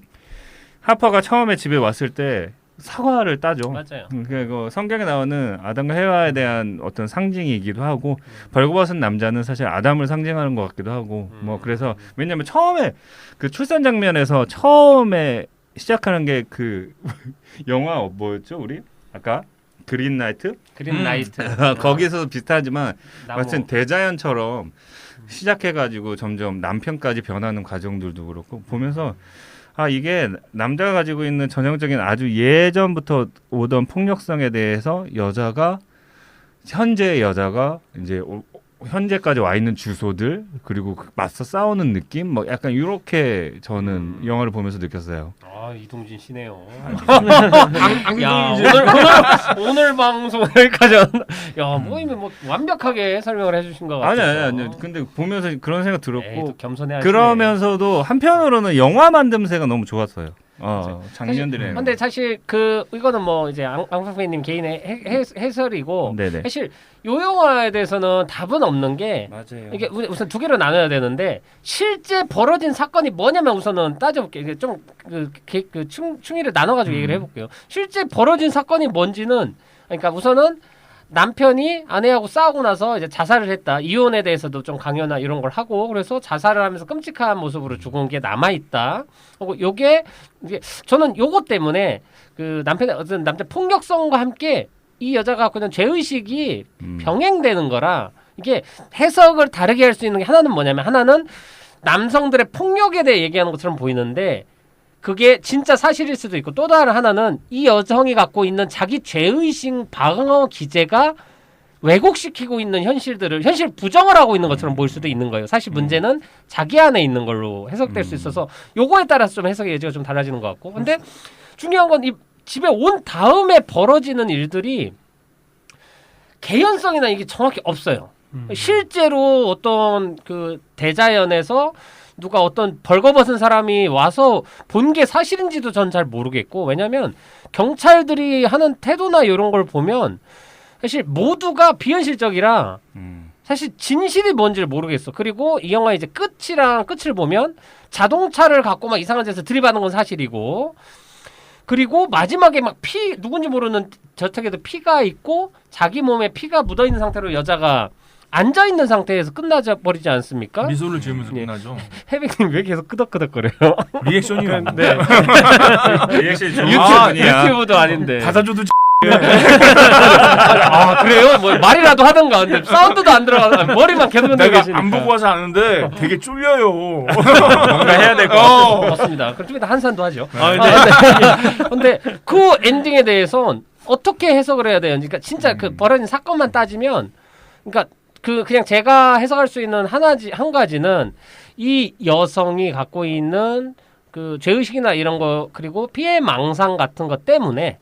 하퍼가 처음에 집에 왔을 때 사과를 따죠. 맞아요. 그리고 성경에 나오는 아담과 헤와에 대한 어떤 상징이기도 하고 벌거벗은 남자는 사실 아담을 상징하는 것 같기도 하고 뭐 그래서 왜냐하면 처음에 그 출산 장면에서 처음에 시작하는 게 그 영화 뭐였죠 우리 아까 그린라이트? 거기서도 비슷하지만 마침 대자연처럼 시작해가지고 점점 남편까지 변하는 과정들도 그렇고 보면서 이게 남자가 가지고 있는 전형적인 아주 예전부터 오던 폭력성에 대해서 현재 여자가 이제 현재까지 와 있는 주소들 그리고 맞서 싸우는 느낌 뭐 약간 이렇게 저는 영화를 보면서 느꼈어요. 이동진 씨네요. 야, 오늘 방송 여기까지 뭐 완벽하게 설명을 해주신 것 같아요. 아니. 근데 보면서 그런 생각 들었고 겸손해. 그러면서도 한편으로는 영화 만듦새가 너무 좋았어요. 장면들이. 근데 사실 이거는 뭐 이제 앙상페이님 개인의 해설이고 네네. 사실 요 영화에 대해서는 답은 없는 게 맞아요. 이게 우선 두 개로 나눠야 되는데 실제 벌어진 사건이 뭐냐면 우선은 따져볼게요. 이게 좀 충의를 나눠가지고 얘기를 해볼게요. 실제 벌어진 사건이 뭔지는 그러니까 우선은 남편이 아내하고 싸우고 나서 이제 자살을 했다. 이혼에 대해서도 좀 강요나 이런 걸 하고 그래서 자살을 하면서 끔찍한 모습으로 죽은 게 남아 있다. 요게 이제 저는 요것 때문에 그 남편의 어떤 남자 폭력성과 함께 이 여자가 갖고 있는 죄의식이 병행되는 거라 이게 해석을 다르게 할 수 있는 게 하나는 뭐냐면 하나는 남성들의 폭력에 대해 얘기하는 것처럼 보이는데 그게 진짜 사실일 수도 있고 또 다른 하나는 이 여성이 갖고 있는 자기 죄의식 방어 기제가 왜곡시키고 있는 현실 부정을 하고 있는 것처럼 보일 수도 있는 거예요. 사실 문제는 자기 안에 있는 걸로 해석될 수 있어서 요거에 따라서 좀 해석의 여지가 좀 달라지는 것 같고 근데 중요한 건 이 집에 온 다음에 벌어지는 일들이 개연성이나 이게 정확히 없어요. 실제로 어떤 그 대자연에서 누가 어떤 벌거벗은 사람이 와서 본 게 사실인지도 전 잘 모르겠고 왜냐면 경찰들이 하는 태도나 이런 걸 보면 사실 모두가 비현실적이라 사실 진실이 뭔지를 모르겠어. 그리고 이 영화 이제 끝을 보면 자동차를 갖고 막 이상한 데서 들이받는 건 사실이고 그리고 마지막에 막 누군지 모르는 저택에도 피가 있고 자기 몸에 피가 묻어있는 상태로 여자가 앉아있는 상태에서 끝나버리지 않습니까? 미소를 지으면서 끝나죠. 해백님 왜 계속 끄덕끄덕거려요? 리액션이요. 네. 리액션이 좋은 유튜브도 아닌데. 받아줘도 아 그래요? 뭐 말이라도 하던가. 근데 사운드도 안 들어가. 머리만 계속 흔들고 내가 계시니까. 안 보고 와서 아는데 되게 쫄려요. 뭔가 해야 될 것 같아. 맞습니다. 그럼 좀 이따 한산도 하죠. 네. 근데 그 엔딩에 대해선 어떻게 해석을 해야 돼요? 그러니까 진짜 그 벌어진 사건만 따지면 그러니까 그냥 제가 해석할 수 있는 한 가지는 이 여성이 갖고 있는 그 죄의식이나 이런 거 그리고 피해 망상 같은 것 때문에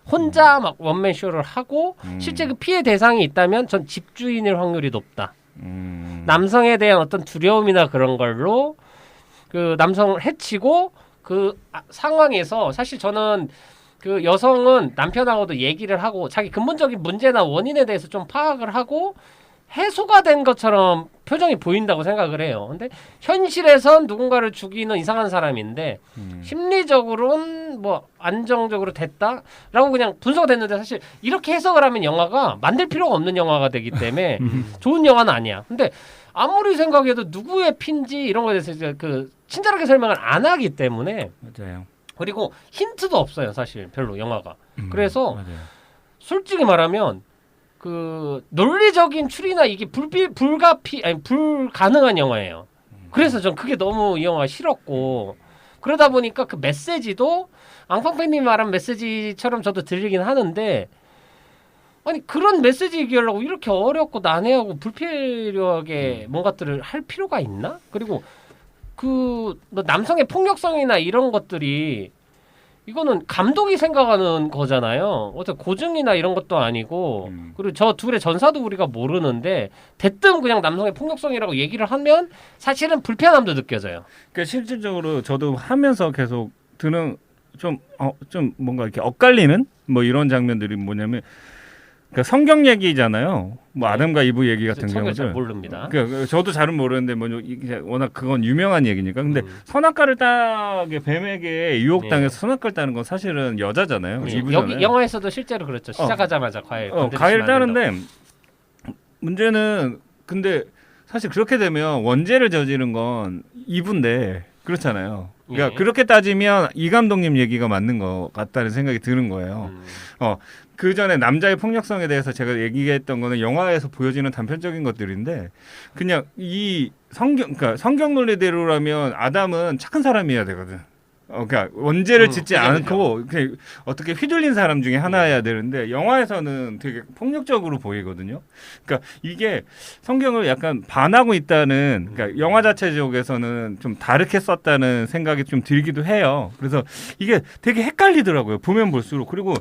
혼자 막 원맨 쇼를 하고 실제 그 피해 대상이 있다면 전 집주인일 확률이 높다. 남성에 대한 어떤 두려움이나 그런 걸로 그 남성을 해치고 그 상황에서 사실 저는 그 여성은 남편하고도 얘기를 하고 자기 근본적인 문제나 원인에 대해서 좀 파악을 하고 해소가 된 것처럼 표정이 보인다고 생각을 해요. 근데 현실에선 누군가를 죽이는 이상한 사람인데 심리적으로는 뭐 안정적으로 됐다라고 그냥 분석이 됐는데 사실 이렇게 해석을 하면 영화가 만들 필요가 없는 영화가 되기 때문에 좋은 영화는 아니야. 근데 아무리 생각해도 누구의 피인지 이런 거에 대해서 이제 그 친절하게 설명을 안 하기 때문에 맞아요. 그리고 힌트도 없어요. 사실 별로 영화가. 그래서 맞아요. 솔직히 말하면 그 논리적인 추리나 이게 불가능한 영화예요. 그래서 전 그게 너무 이 영화가 싫었고 그러다 보니까 그 메시지도 앙팡팬님이 말한 메시지처럼 저도 들리긴 하는데 아니 그런 메시지 얘기하려고 이렇게 어렵고 난해하고 불필요하게 뭔가들을 할 필요가 있나? 그리고 그 남성의 폭력성이나 이런 것들이 이거는 감독이 생각하는 거잖아요. 어떤 고증이나 이런 것도 아니고 그리고 저 둘의 전사도 우리가 모르는데 대뜸 그냥 남성의 폭력성이라고 얘기를 하면 사실은 불편함도 느껴져요. 그러니까 실질적으로 저도 하면서 계속 드는 좀 뭔가 이렇게 엇갈리는 뭐 이런 장면들이 뭐냐면 그러니까 성경 얘기잖아요. 뭐 아담과 이브 얘기 같은 경우는 잘 모릅니다. 그러니까 저도 잘은 모르는데 뭐 워낙 그건 유명한 얘기니까. 근데 선악과를 따게 뱀에게 유혹당해서 선악과를 따는 건 사실은 여자잖아요. 여기 영화에서도 실제로 그렇죠. 시작하자마자 과일 따는데 문제는 근데 사실 그렇게 되면 원죄를 저지른 건 이브인데 그렇잖아요. 그러니까 그렇게 따지면 이 감독님 얘기가 맞는 것 같다는 생각이 드는 거예요. 그 전에 남자의 폭력성에 대해서 제가 얘기했던 거는 영화에서 보여지는 단편적인 것들인데 그냥 이 그러니까 성경 논리대로라면 아담은 착한 사람이어야 되거든. 그러니까 원죄를 짓지 않고 그냥 어떻게 휘둘린 사람 중에 하나여야 되는데 영화에서는 되게 폭력적으로 보이거든요. 그러니까 이게 성경을 약간 반하고 있다는 그러니까 영화 자체 쪽에서는 좀 다르게 썼다는 생각이 좀 들기도 해요. 그래서 이게 되게 헷갈리더라고요. 보면 볼수록. 그리고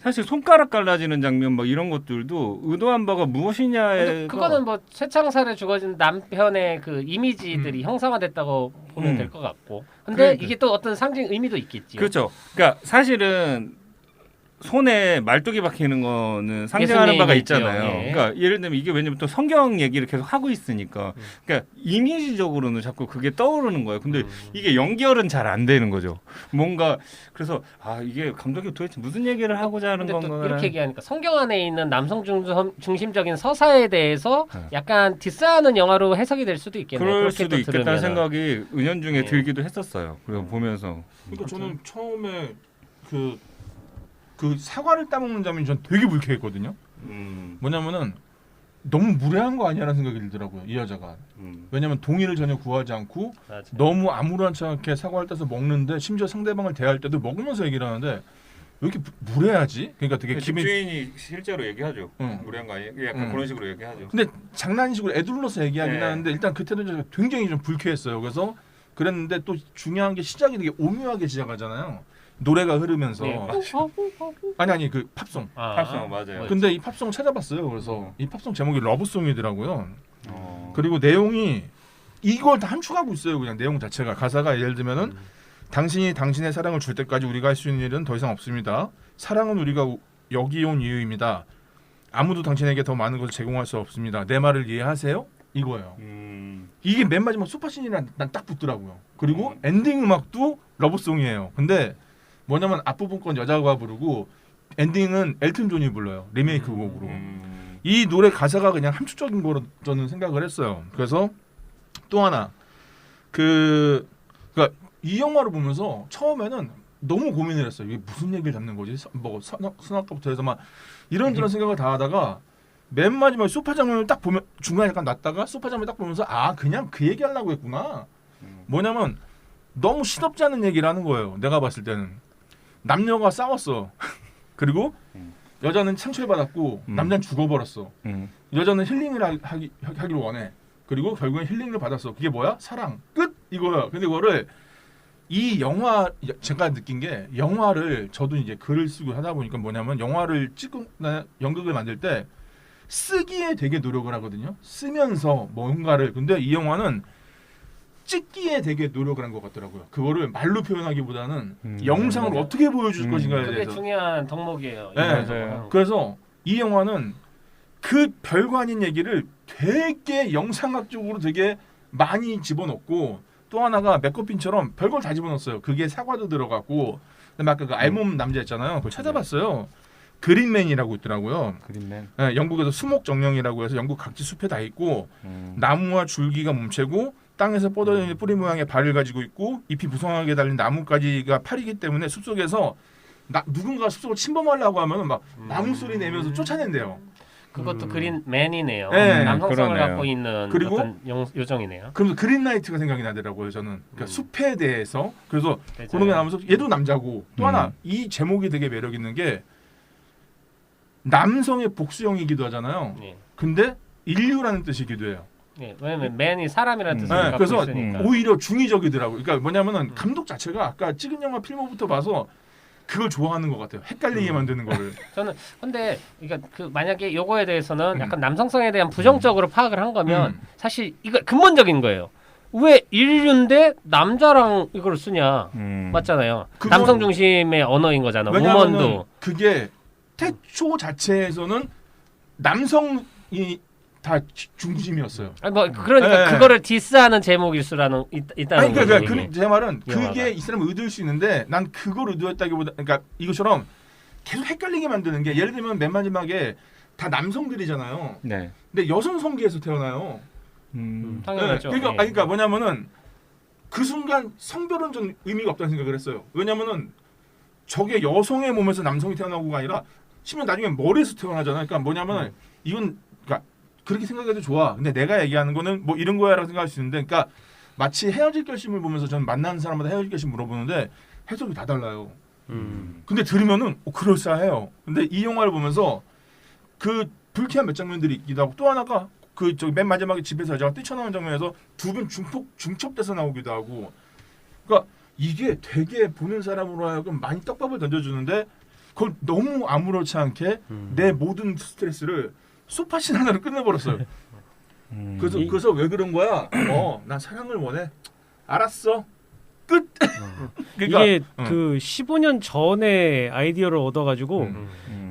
사실 손가락 갈라지는 장면 뭐 이런 것들도 의도한 바가 무엇이냐에 그거는 뭐 쇠창살에 죽어진 남편의 그 이미지들이 형상화됐다고 보면 될 것 같고 근데 이게 또 어떤 상징 의미도 있겠죠. 그렇죠. 그러니까 사실은 손에 말뚝이 박히는 거는 상징하는 바가 예수님이죠. 있잖아요. 예. 그러니까 예를 들면 이게 왜냐면 또 성경 얘기를 계속 하고 있으니까 그러니까 이미지적으로는 자꾸 그게 떠오르는 거예요. 근데 이게 연결은 잘 안 되는 거죠. 뭔가 그래서 이게 감독이 도대체 무슨 얘기를 하고자 하는 근데 또 건가? 이렇게 얘기하니까 성경 안에 있는 남성 중심적인 서사에 대해서 약간 디스하는 영화로 해석이 될 수도 있겠네요. 그럴 그렇게 수도 또 있겠다는 들으면은. 생각이 은연중에 예. 들기도 했었어요. 그리고 보면서 그러니까 저는 처음에 그 사과를 따먹는 장면이 전 되게 불쾌했거든요. 뭐냐면은 너무 무례한 거 아니야라는 생각이 들더라고요. 이 여자가. 왜냐면 동의를 전혀 구하지 않고 맞아. 너무 아무렇지 않게 사과를 따서 먹는데 심지어 상대방을 대할 때도 먹으면서 얘기를 하는데 왜 이렇게 무례하지? 그러니까 되게 집주인이 실제로 얘기하죠. 응. 무례한 거 아니에요? 약간 그런 식으로 얘기하죠. 근데 장난식으로 애둘러서 얘기하긴 네. 하는데 일단 그 태도 자체가 굉장히 좀 불쾌했어요. 그래서 그랬는데 또 중요한 게 시작이 되게 오묘하게 시작하잖아요. 노래가 흐르면서 네. 아니 그 팝송. 팝송 맞아요. 근데 이 팝송 찾아봤어요. 그래서 이 팝송 제목이 러브송이더라고요. 그리고 내용이 이걸 다 함축하고 있어요. 그냥 내용 자체가 가사가 예를 들면은 당신이 당신의 사랑을 줄 때까지 우리가 할 수 있는 일은 더 이상 없습니다. 사랑은 우리가 여기 온 이유입니다. 아무도 당신에게 더 많은 것을 제공할 수 없습니다. 내 말을 이해하세요? 이거예요. 이게 맨 마지막 슈퍼신이랑 난 딱 붙더라고요. 그리고 엔딩 음악도 러브송이에요. 근데 뭐냐면 앞부분 건 여자가 부르고 엔딩은 엘튼 존이 불러요. 리메이크 곡으로. 이 노래 가사가 그냥 함축적인 거로 저는 생각을 했어요. 그래서 또 하나 그러니까 이 영화를 보면서 처음에는 너무 고민을 했어요. 이게 무슨 얘기를 담는 거지? 뭐 선악과부터 해서 막 이런저런 생각을 다 하다가 맨 마지막에 소파 장면을 딱 보면 중간에 약간 놨다가 소파 장면 딱 보면서 그냥 그 얘기 하려고 했구나. 뭐냐면 너무 시덥지 않은 얘기를 하는 거예요. 내가 봤을 때는 남녀가 싸웠어. 그리고 여자는 상처를 받았고 남자는 죽어버렸어. 여자는 힐링을 하기를 원해. 그리고 결국엔 힐링을 받았어. 그게 뭐야? 사랑. 끝! 이거야. 근데 그거를 이 영화 제가 느낀 게 영화를 저도 이제 글을 쓰고 하다 보니까 뭐냐면 영화를 찍고 연극을 만들 때 쓰기에 되게 노력을 하거든요. 쓰면서 뭔가를. 근데 이 영화는 찍기에 되게 노력을 한 것 같더라고요. 그거를 말로 표현하기보다는 영상을 어떻게 보여줄 것인가에 그게 대해서. 중요한 덕목이에요. 네. 맞아요. 그래서 이 영화는 그 별거 아닌 얘기를 되게 영상학적으로 되게 많이 집어넣고 또 하나가 맥거핀처럼 별걸 다 집어넣었어요. 그게 사과도 들어갔고 그다음에 아까 그 알몸 남자 있잖아요. 그걸 찾아봤어요. 그린맨이라고 있더라고요. 그린맨. 네, 영국에서 수목정령이라고 해서 영국 각지 숲에 다 있고 나무와 줄기가 뭉채고 땅에서 뻗어지는 뿌리 모양의 발을 가지고 있고 잎이 무성하게 달린 나뭇가지가 팔이기 때문에 숲속에서 누군가 숲속을 침범하려고 하면 막 나무 소리 내면서 쫓아낸대요. 그것도 그린맨이네요. 네, 남성성을 그러네요. 갖고 있는 그리고 어떤 요정이네요. 그러면서 그린라이트가 생각이 나더라고요. 저는 그러니까 숲에 대해서 그래서 그런 게 나오면서 얘도 남자고 또 하나 이 제목이 되게 매력 있는 게 남성의 복수형이기도 하잖아요. 네. 근데 인류라는 뜻이기도 해요. 네, 왜냐면 맨이 사람이라는 뜻을 갖고 그래서 있으니까. 오히려 중의적이더라고요. 그러니까 뭐냐면은 감독 자체가 아까 찍은 영화 필모부터 봐서 그걸 좋아하는 것 같아요. 헷갈리게 만드는 거를. 저는 근데 그러니까 그 만약에 요거에 대해서는 약간 남성성에 대한 부정적으로 파악을 한 거면 사실 이거 근본적인 거예요. 왜 인류인데 남자랑 이걸 쓰냐? 맞잖아요. 그건- 남성 중심의 언어인 거잖아. 왜냐하면 우먼도. 그게 태초 자체에서는 남성이 다 중심이었어요. 아니 뭐 그러니까 네. 그거를 디스하는 제목일 수라는 있다는 아니 거죠. 그러니까 제 말은 영화가. 그게 이 사람을 의도할 수 있는데 난 그걸 의도했다기보다 그러니까 이것처럼 계속 헷갈리게 만드는 게 예를 들면 맨 마지막에 다 남성들이잖아요. 네. 근데 여성 성기에서 태어나요. 당연하죠. 그러니까, 예. 그러니까 뭐냐면은 그 순간 성별은 좀 의미가 없다는 생각을 했어요. 왜냐면은 저게 여성의 몸에서 남성이 태어나고가 아니라 심지어 나중에 머리에서 태어나잖아요. 그러니까 뭐냐면은 이건 그러니까 그렇게 생각해도 좋아. 근데 내가 얘기하는 거는 뭐 이런 거야라고 생각할 수 있는데, 그러니까 마치 헤어질 결심을 보면서 저는 만나는 사람마다 헤어질 결심 물어보는데 해석이 다 달라요. 근데 들으면은 그럴싸해요. 근데 이 영화를 보면서 그 불쾌한 몇 장면들이 있기도 하고 또 하나가 그 저기 맨 마지막에 집에서 여자가 뛰쳐나오는 장면에서 두 분 중첩돼서 나오기도 하고, 그러니까 이게 되게 보는 사람으로 하여금 많이 떡밥을 던져주는데 그걸 너무 아무렇지 않게 내 모든 스트레스를 소파씬 하나로 끝내버렸어요. 그래서 왜 그런 거야? 난 사랑을 원해. 알았어. 끝. 그러니까 이게 그 15년 전에 아이디어를 얻어가지고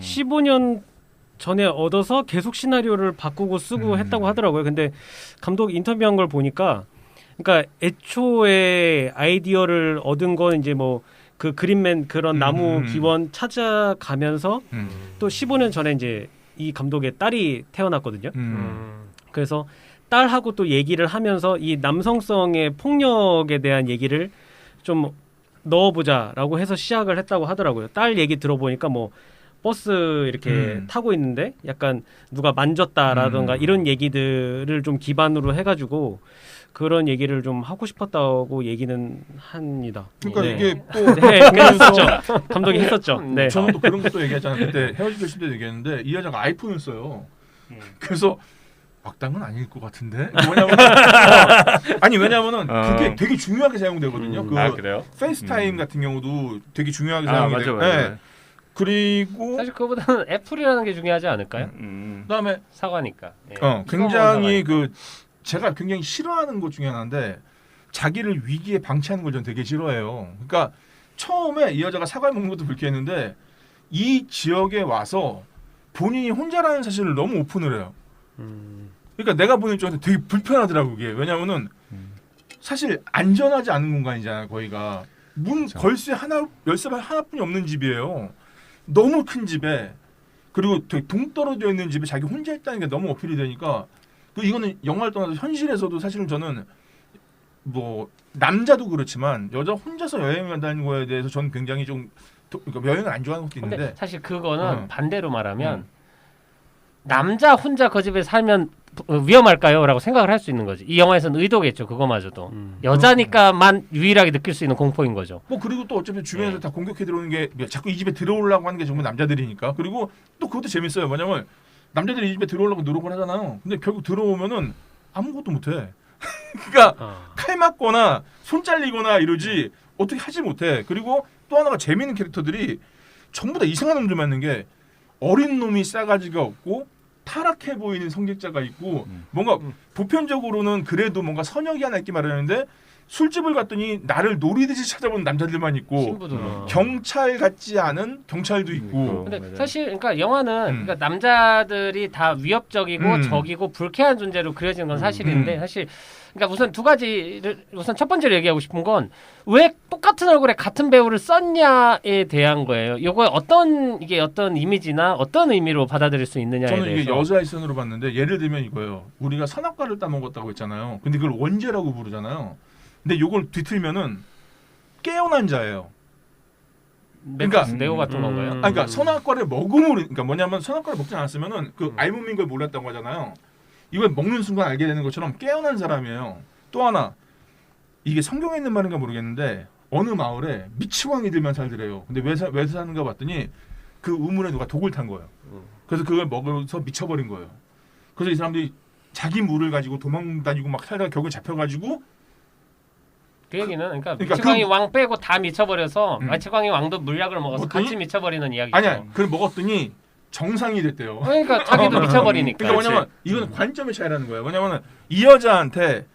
15년 전에 얻어서 계속 시나리오를 바꾸고 쓰고 했다고 하더라고요. 근데 감독 인터뷰한 걸 보니까, 그러니까 애초에 아이디어를 얻은 건 이제 뭐 그 그린맨 그런 나무 기원 찾아가면서 또 15년 전에 이제 이 감독의 딸이 태어났거든요. 그래서 딸하고 또 얘기를 하면서 이 남성성의 폭력에 대한 얘기를 좀 넣어보자라고 해서 시작을 했다고 하더라고요. 딸 얘기 들어보니까 뭐 버스 이렇게 타고 있는데 약간 누가 만졌다라던가 이런 얘기들을 좀 기반으로 해가지고 그런 얘기를 좀 하고 싶었다고 얘기는 합니다. 그러니까 네. 이게 또 네, 했었죠. 감독이 했었죠. 네. 저는 또 그런 것도 얘기했잖아요. 그때 헤어질 때도 얘기했는데 이 여자가 아이폰을 써요. 그래서 악당은 아닐 것 같은데. 아니 왜냐면은 그게 되게 중요하게 사용되거든요. 그 그래요? 페이스타임 같은 경우도 되게 중요하게 맞아, 사용이 돼요. 맞아. 네. 그리고 사실 그거보다는 애플이라는 게 중요하지 않을까요? 그다음에 사과니까. 예. 굉장히 그 제가 굉장히 싫어하는 것 중에 하나인데 자기를 위기에 방치하는 걸 전 되게 싫어해요. 그러니까 처음에 이 여자가 사과를 먹는 것도 불쾌했는데 이 지역에 와서 본인이 혼자라는 사실을 너무 오픈을 해요. 그러니까 내가 보는 입장에서 되게 불편하더라고 그게. 왜냐면은 사실 안전하지 않은 공간이잖아요. 거기가 문 걸쇠 하나 열쇠가 하나뿐이 없는 집이에요. 너무 큰 집에 그리고 되게 동떨어져 있는 집에 자기 혼자 있다는 게 너무 어필이 되니까 그 이거는 영화를 떠나서 현실에서도 사실은 저는 뭐 남자도 그렇지만 여자 혼자서 여행을 간다는 거에 대해서 저는 굉장히 좀 그러니까 여행을 안 좋아하는 것도 근데 있는데 사실 그거는 반대로 말하면 남자 혼자 그 집에 살면 위험할까요? 라고 생각을 할 수 있는 거지. 이 영화에서는 의도겠죠. 그거마저도. 여자니까만 유일하게 느낄 수 있는 공포인 거죠. 뭐 그리고 또 어차피 주변에서 다 공격해 들어오는 게 자꾸 이 집에 들어오려고 하는 게 정말 남자들이니까. 그리고 또 그것도 재밌어요. 뭐냐면 남자들이 이 집에 들어오려고 노력을 하잖아요. 근데 결국 들어오면은 아무것도 못해. 그러니까 칼 맞거나 손 잘리거나 이러지 어떻게 하지 못해. 그리고 또 하나가 재미있는 캐릭터들이 전부 다 이상한 놈들 맞는 게 어린 놈이 싸가지가 없고 타락해 보이는 성직자가 있고 뭔가 보편적으로는 그래도 뭔가 선역이 하나 있기 마련인데 술집을 갔더니 나를 노리듯이 찾아보는 남자들만 있고 신부도. 경찰 같지 않은 경찰도 있고 근데 맞아요. 사실 그러니까 영화는 그러니까 남자들이 다 위협적이고 적이고 불쾌한 존재로 그려지는 건 사실인데 사실 그러니까 우선 두 가지를 우선 첫 번째로 얘기하고 싶은 건 왜 똑같은 얼굴에 같은 배우를 썼냐에 대한 거예요. 요거 이게 어떤 이미지나 어떤 의미로 받아들일 수 있느냐에 저는 대해서. 이게 여자의 선으로 봤는데 예를 들면 이거예요. 우리가 선악과를 따먹었다고 했잖아요. 근데 그걸 원죄라고 부르잖아요. 근데 요걸 뒤틀면은 깨어난 자예요. 그러니까 네오 같은 건가요? 그러니까 선악과를 먹음으로 그러니까 뭐냐면 선악과를 먹지 않았으면은 그 알몸인 걸 몰랐다고 하잖아요. 이걸 먹는 순간 알게 되는 것처럼 깨어난 사람이에요. 또 하나 이게 성경에 있는 말인가 모르겠는데 어느 마을에 미치광이들만 살더래요. 근데 왜 사는가 봤더니 그 우물에 누가 독을 탄 거예요. 그래서 그걸 먹어서 미쳐버린 거예요. 그래서 이 사람들이 자기 물을 가지고 도망다니고 막 살다가 결국 잡혀가지고 그 얘기는 그러니까 그러니까 미치광이 왕 빼고 다 미쳐버려서 미치광이 왕도 물약을 먹어서 먹더니? 같이 미쳐버리는 이야기죠. 아니야 그걸 먹었더니 정상이 됐대요. 그러니까 자기도 미쳐버리니까. 그러니까 뭐냐면 이거는 관점의 차이라는 거예요. 뭐냐면 이 여자한테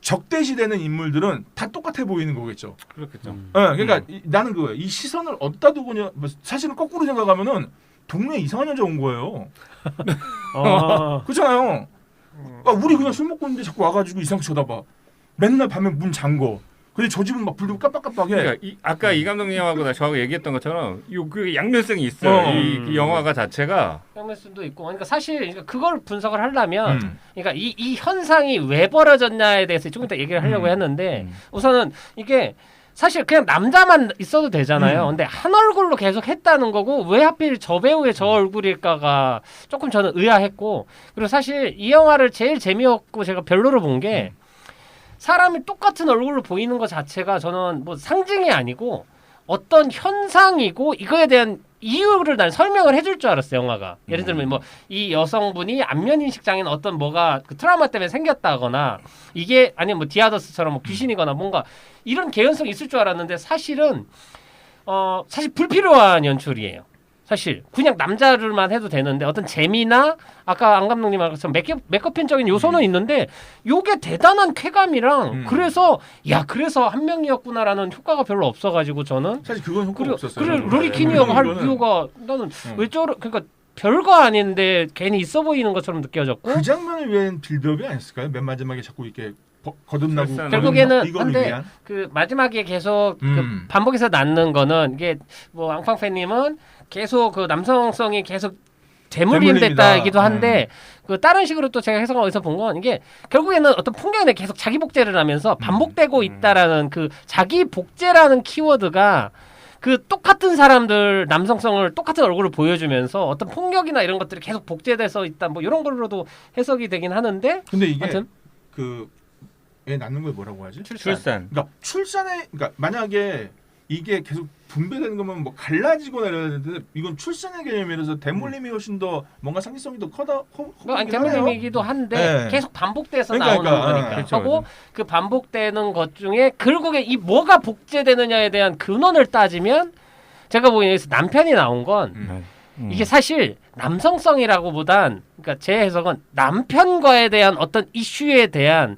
적대시되는 인물들은 다 똑같아 보이는 거겠죠. 그렇겠죠. 그러니까 나는 그거예요. 이 시선을 어디다 두고냐. 사실은 거꾸로 생각하면은 동네에 이상한 여자 온 거예요. 그렇잖아요. 우리 그냥 술 먹고 있는데 자꾸 와가지고 이상하게 쳐다봐. 맨날 밤에 문 잠궈. 근데 저 집은 막 불도 깜빡깜빡해. 그러니까 아까 이 감독님하고 저하고 얘기했던 것처럼 그 양면성이 있어요. 이 영화가 자체가 양면성도 있고, 그러니까 사실 그러니까 그걸 분석을 하려면, 그러니까 이 현상이 왜 벌어졌냐에 대해서 조금 이따 얘기를 하려고 했는데, 우선은 이게 사실 그냥 남자만 있어도 되잖아요. 근데 한 얼굴로 계속 했다는 거고 왜 하필 저 배우의 저 얼굴일까가 조금 저는 의아했고, 그리고 사실 이 영화를 제일 재미없고 제가 별로로 본 게. 사람이 똑같은 얼굴로 보이는 것 자체가 저는 뭐 상징이 아니고 어떤 현상이고 이거에 대한 이유를 난 설명을 해줄 줄 알았어요, 영화가. 예를 들면 뭐 이 여성분이 안면인식 장애는 어떤 뭐가 그 트라우마 때문에 생겼다거나 이게 아니면 뭐 디아더스처럼 뭐 귀신이거나 뭔가 이런 개연성이 있을 줄 알았는데 사실은 사실 불필요한 연출이에요. 사실 그냥 남자들만 해도 되는데 어떤 재미나 아까 안 감독님 말한 것처럼 메이크업핀적인 요소는 있는데 요게 대단한 쾌감이랑 그래서 그래서 한 명이었구나라는 효과가 별로 없어가지고 저는 사실 그건 효과가 없었어요. 그래 로리키니어가 할 이유가 나는 왜 저러 그러니까 별거 아닌데 괜히 있어 보이는 것처럼 느껴졌고 그 장면을 위한 빌드업이 아니었을까요? 맨 마지막에 자꾸 이렇게 거듭나고 결국에는 이거를 한데 위한 그 마지막에 계속 그 반복해서 낳는 거는 이게 뭐 앙팡팬님은 계속 그 남성성이 계속 재물임됐다기도 한데 그 다른 식으로 또 제가 해석을 어디서 본 건 이게 결국에는 어떤 풍경에 계속 자기 복제를 하면서 반복되고 있다라는 그 자기 복제라는 키워드가 그 똑같은 사람들 남성성을 똑같은 얼굴을 보여주면서 어떤 폭력이나 이런 것들이 계속 복제돼서 있다 뭐 이런 걸로도 해석이 되긴 하는데 근데 이게 하여튼 그 애 낳는 걸 뭐라고 하지? 출산. 그러니까 출산에 그러니까 만약에 이게 계속 분배되는 거면 뭐 갈라지거나 이래야 되는데 이건 출산의 개념이라서 대물림이 훨씬 더 뭔가 상징성이 더 커다. 아니 대물림이기도 한데 네. 계속 반복돼서 그러니까, 나오는 거니까 그렇죠, 하고 그 반복되는 것 중에 결국에 이 뭐가 복제되느냐에 대한 근원을 따지면 제가 보기에는 여기서 남편이 나온 건 이게 사실 남성성이라고보단 그러니까 제 해석은 남편과에 대한 어떤 이슈에 대한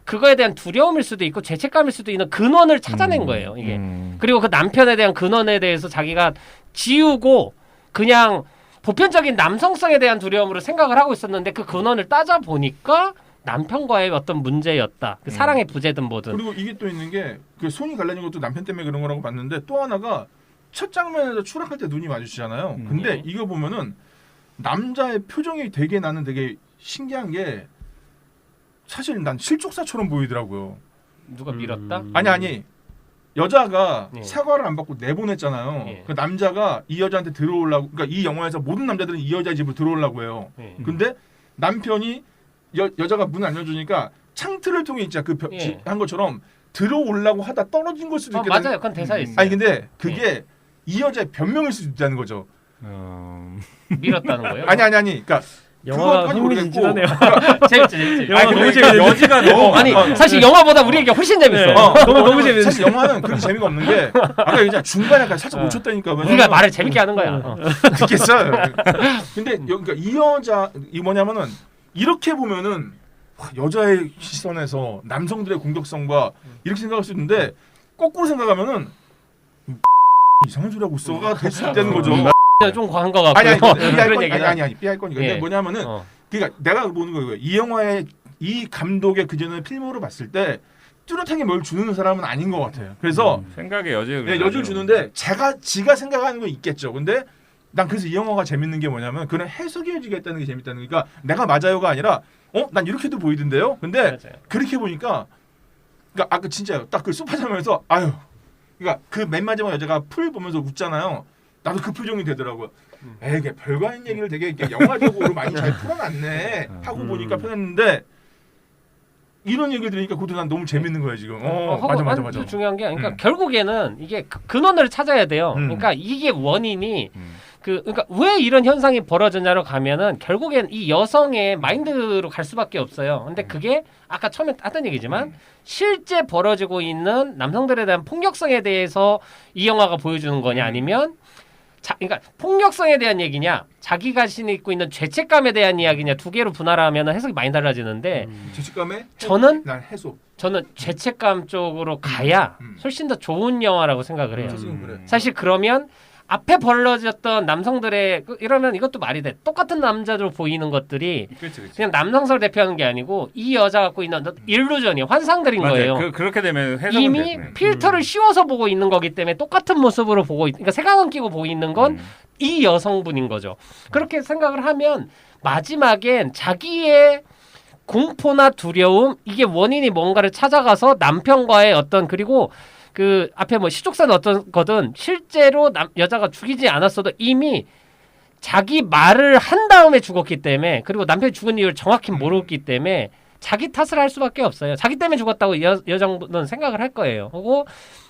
그거에 대한 두려움일 수도 있고 죄책감일 수도 있는 근원을 찾아낸 거예요. 이게 그리고 그 남편에 대한 근원에 대해서 자기가 지우고 그냥 보편적인 남성성에 대한 두려움으로 생각을 하고 있었는데 그 근원을 따져 보니까 남편과의 어떤 문제였다. 그 사랑의 부재든 뭐든. 그리고 이게 또 있는 게 그 손이 갈라진 것도 남편 때문에 그런 거라고 봤는데 또 하나가 첫 장면에서 추락할 때 눈이 마주치잖아요. 근데 이거 보면은 남자의 표정이 되게 나는 되게 신기한 게 사실 난 실족사처럼 보이더라고요. 누가 밀었다? 아니 여자가 예. 사과를 안 받고 내보냈잖아요. 예. 그 남자가 이 여자한테 들어오려고 그러니까 이 영화에서 모든 남자들은 이 여자 집으로 들어오려고 해요. 예. 근데 남편이 여자가 문을 안 열어주니까 창틀을 통해 있자 그 예. 한 것처럼 들어오려고 하다 떨어진 걸 수도 있겠다. 맞아요. 그건 대사에 있어요. 아니 근데 그게 이 여자의 변명일 수도 있다는 거죠. 밀었다는 거예요? 아니. 그러니까 영화가 그건 흥미진진하네요. 재밌지. 영화가 너무 그러니까 재밌는데. 여지가 너무 아니 사실 영화보다 우리에게 훨씬 재밌어. 네. 너무 재밌는데. 사실 영화는 그렇게 재미가 없는 게 아까 그냥 중간에 약간 살짝 묻혔다니까. 우리가 말을 재밌게 하는 거야. 듣겠어요. 근데 그러니까 이 여자 이 뭐냐면은 이렇게 보면은 와, 여자의 시선에서 남성들의 공격성과 이렇게 생각할 수 있는데 거꾸로 생각하면은 이상한 소리 하고 있어가 될 수 있다는 거죠. 좀 과한 거 같고. 아니 삐할 거니까. 근데 예. 뭐냐면은 그러니까 내가 보는 거예요. 이 영화의 이 감독의 그전에 필모를 봤을 때 뚜렷하게 뭘 주는 사람은 아닌 것 같아요. 그래서 생각의 여지를 네, 여지를 주는데 지가 생각하는 건 있겠죠. 근데 난 그래서 이 영화가 재밌는 게 뭐냐면 그런 해석의 여지가 있다는 게 재밌다는 거니까 내가 맞아요가 아니라 난 이렇게도 보이던데요. 근데 맞아요. 그렇게 보니까 그러니까 아까 진짜요. 딱 그 소파 장면에서 아유 그러니까 그 맨 마지막 여자가 풀 보면서 웃잖아요. 나도 그 표정이 되더라고요. 이게 별거 아닌 얘기를 되게 이렇게 영화적으로 많이 잘 풀어놨네 하고 보니까 편했는데 이런 얘기를 들으니까 그것도 난 너무 재밌는 거예요 지금. 맞아. 또 중요한 게 그러니까 결국에는 이게 근원을 찾아야 돼요. 그러니까 이게 원인이 그러니까 왜 이런 현상이 벌어졌냐로 가면은 결국엔 이 여성의 마인드로 갈 수밖에 없어요. 근데 그게 아까 처음에 하던 얘기지만 실제 벌어지고 있는 남성들에 대한 폭력성에 대해서 이 영화가 보여주는 거냐 아니면 그러니까 폭력성에 대한 얘기냐 자기 자신이 입고 있는 죄책감에 대한 이야기냐 두 개로 분할하면 해석이 많이 달라지는데 죄책감에 저는 해소. 저는 죄책감 쪽으로 가야 훨씬 더 좋은 영화라고 생각을 해요. 그래. 사실 그러면 앞에 벌어졌던 남성들의 이러면 이것도 말이 돼. 똑같은 남자로 보이는 것들이 그치. 그냥 남성성을 대표하는 게 아니고 이 여자 갖고 있는 일루전이 환상들인 맞아요. 거예요. 그렇게 되면 해석은 이미 되네. 필터를 씌워서 보고 있는 거기 때문에 똑같은 모습으로 그러니까 색안경 끼고 보이는 건 이 여성분인 거죠. 그렇게 생각을 하면 마지막엔 자기의 공포나 두려움 이게 원인이 뭔가를 찾아가서 남편과의 어떤 그리고 그 앞에 뭐 시족사는 어떤 거든 실제로 여자가 죽이지 않았어도 이미 자기 말을 한 다음에 죽었기 때문에 그리고 남편이 죽은 이유를 정확히 모르기 때문에 자기 탓을 할 수밖에 없어요. 자기 때문에 죽었다고 여성분은 생각을 할 거예요. 그리고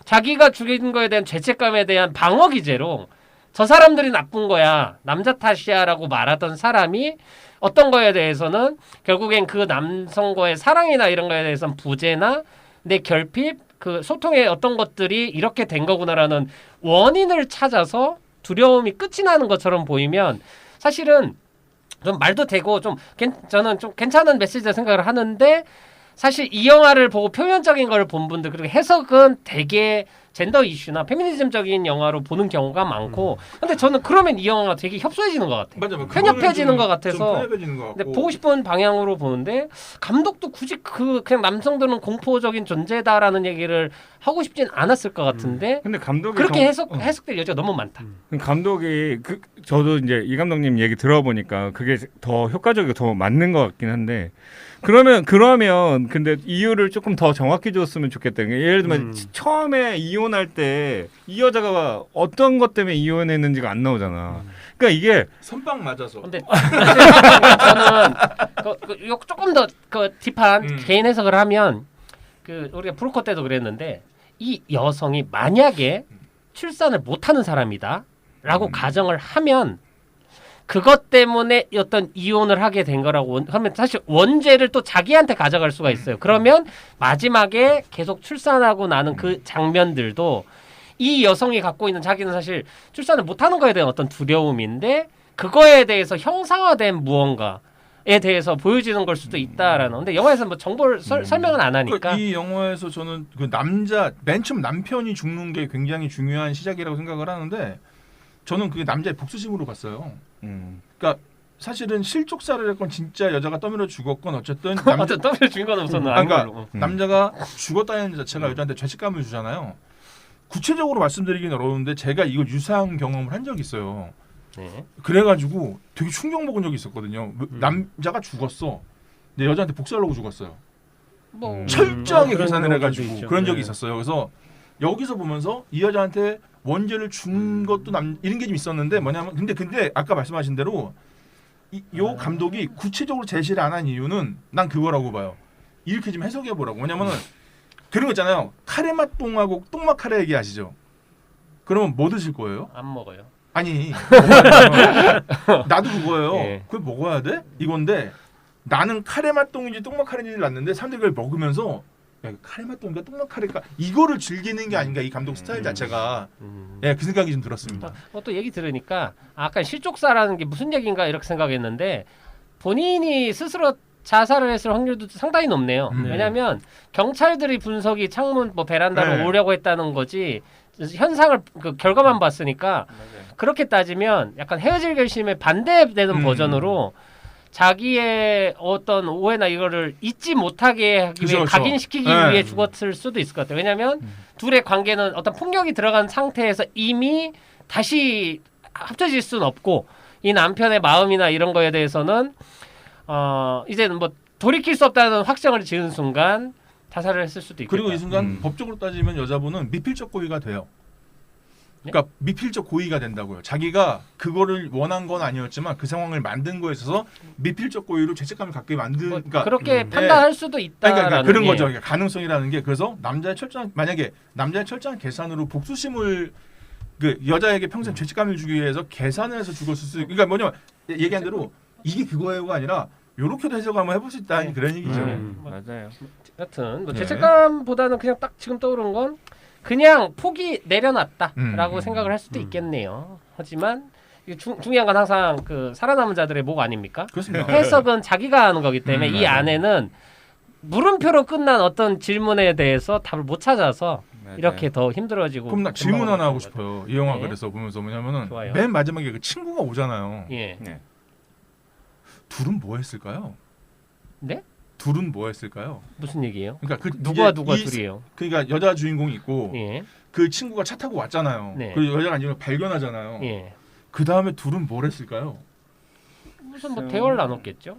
자기가 죽인 거에 대한 죄책감에 대한 방어 기제로 저 사람들이 나쁜 거야 남자 탓이야라고 말하던 사람이 어떤 거에 대해서는 결국엔 그 남성과의 사랑이나 이런 거에 대해서는 부재나 내 결핍 그 소통의 어떤 것들이 이렇게 된 거구나라는 원인을 찾아서 두려움이 끝이 나는 것처럼 보이면 사실은 좀 말도 되고 저는 좀 괜찮은 메시지라 생각을 하는데 사실 이 영화를 보고 표면적인 걸 본 분들 그리고 해석은 되게 젠더 이슈나 페미니즘적인 영화로 보는 경우가 많고 근데 저는 그러면 이 영화가 되게 협소해지는 것 같아요. 맞아, 편협해지는 것 같아서 편협해지는 것 같고. 근데 보고 싶은 방향으로 보는데 감독도 굳이 그냥 남성들은 공포적인 존재다라는 얘기를 하고 싶진 않았을 것 같은데 근데 감독이 그렇게 해석될 여지가 너무 많다. 감독이 저도 이제 이 감독님 얘기 들어보니까 그게 더 효과적이고 더 맞는 것 같긴 한데 그러면 근데 이유를 조금 더 정확히 줬으면 좋겠다. 예를 들면 처음에 이혼할 때 이 여자가 어떤 것 때문에 이혼했는지가 안 나오잖아. 그러니까 이게 선빵 맞아서. 근데 저는 조금 더 딥한 개인 해석을 하면 우리가 브로커 때도 그랬는데 이 여성이 만약에 출산을 못하는 사람이다라고 가정을 하면 그것 때문에 어떤 이혼을 하게 된 거라고 하면 사실 원죄를 또 자기한테 가져갈 수가 있어요. 그러면 마지막에 계속 출산하고 나는 그 장면들도 이 여성이 갖고 있는 자기는 사실 출산을 못하는 거에 대한 어떤 두려움인데 그거에 대해서 형상화된 무언가에 대해서 보여지는 걸 수도 있다라는. 근데 영화에서 뭐 정보를 설명은 안 하니까. 이 영화에서 저는 맨 처음 남편이 죽는 게 굉장히 중요한 시작이라고 생각을 하는데 저는 그게 남자의 복수심으로 봤어요. 그러니까 사실은 실족사를 했건 진짜 여자가 떠밀어 죽었건 어쨌든 떠밀어 죽인 건 없었나? 그러니까 남자가 죽었다는 자체가 여자한테 죄책감을 주잖아요. 구체적으로 말씀드리긴 어려운데 제가 이거 유사한 경험을 한 적이 있어요. 네. 그래가지고 되게 충격 먹은 적이 있었거든요. 남자가 죽었어. 근데 여자한테 복수하려고 죽었어요. 철저하게 계산을 해가지고 그런 적이 있었어요. 그래서 여기서 보면서 이 여자한테 원죄를 준 것도 이런 게 좀 있었는데 뭐냐면 근데 아까 말씀하신 대로 요 감독이 구체적으로 제시를 안 한 이유는 난 그거라고 봐요. 이렇게 좀 해석해 보라고. 왜냐면은 그런 거 있잖아요. 카레맛 똥하고 똥맛 카레 얘기하시죠. 그러면 뭐 드실 거예요? 안 먹어요. 아니 나도 그거예요. 예. 그걸 먹어야 돼? 이건데 나는 카레맛 똥인지 똥맛 카레인지 났는데 사람들이 그걸 먹으면서 야, 이거 카레맛 똥인가 똥맛 카레인가 이거를 즐기는 게 아닌가 이 감독 스타일 자체가 예, 그 생각이 좀 들었습니다. 또 얘기 들으니까 아까 실족사라는 게 무슨 얘기인가 이렇게 생각했는데 본인이 스스로 자살을 했을 확률도 상당히 높네요. 왜냐하면 경찰들이 분석이 창문 베란다로 네. 오려고 했다는 거지 현상을 결과만 봤으니까 그렇게 따지면 약간 헤어질 결심에 반대되는 버전으로 자기의 어떤 오해나 이거를 잊지 못하게 하기 위해 각인시키기 위해 죽었을 수도 있을 것 같아요. 왜냐하면 둘의 관계는 어떤 폭력이 들어간 상태에서 이미 다시 합쳐질 수는 없고 이 남편의 마음이나 이런 거에 대해서는 이제는 뭐 돌이킬 수 없다는 확정을 지은 순간 자살을 했을 수도 있겠다. 그리고 이 순간 법적으로 따지면 여자분은 미필적 고의가 돼요. 그러니까 미필적 고의가 된다고요. 자기가 그거를 원한 건 아니었지만 그 상황을 만든 거에 있어서 미필적 고의로 죄책감을 갖게 만든. 그러니까 그렇게 판단할 수도 있다라는 그러니까 그런 거죠. 그러니까 가능성이라는 게 그래서 만약에 남자의 철저한 계산으로 복수심을 여자에게 평생 죄책감을 주기 위해서 계산을 해서 죽었을 수. 그러니까 뭐냐면 얘기한 대로 이게 그거예요가 아니라 요렇게도 해석 한번 해볼 수 있다는 그런 얘기죠. 맞아요. 여튼 죄책감보다는 그냥 딱 지금 떠오른 건 그냥 폭이 내려놨다라고 생각을 할 수도 있겠네요. 하지만 중요한 건 항상 살아남은 자들의 목 아닙니까? 그렇습니다. 해석은 자기가 하는 거기 때문에 이 안에는 물음표로 끝난 어떤 질문에 대해서 답을 못 찾아서 이렇게 더 힘들어지고. 그럼 나 질문 하나 하고 싶어요. 이 영화 그래서 보면서 뭐냐면은 좋아요. 맨 마지막에 그 친구가 오잖아요. 예. 둘은 뭐 했을까요? 네? 둘은 뭐 했을까요? 무슨 얘기예요? 그러니까 누가 둘이에요? 그러니까 여자 주인공이 있고 예. 그 친구가 차 타고 왔잖아요. 네. 그 여자가 아니면 발견하잖아요. 예. 그 다음에 둘은 뭘 했을까요? 무슨 대화를 나눴겠죠?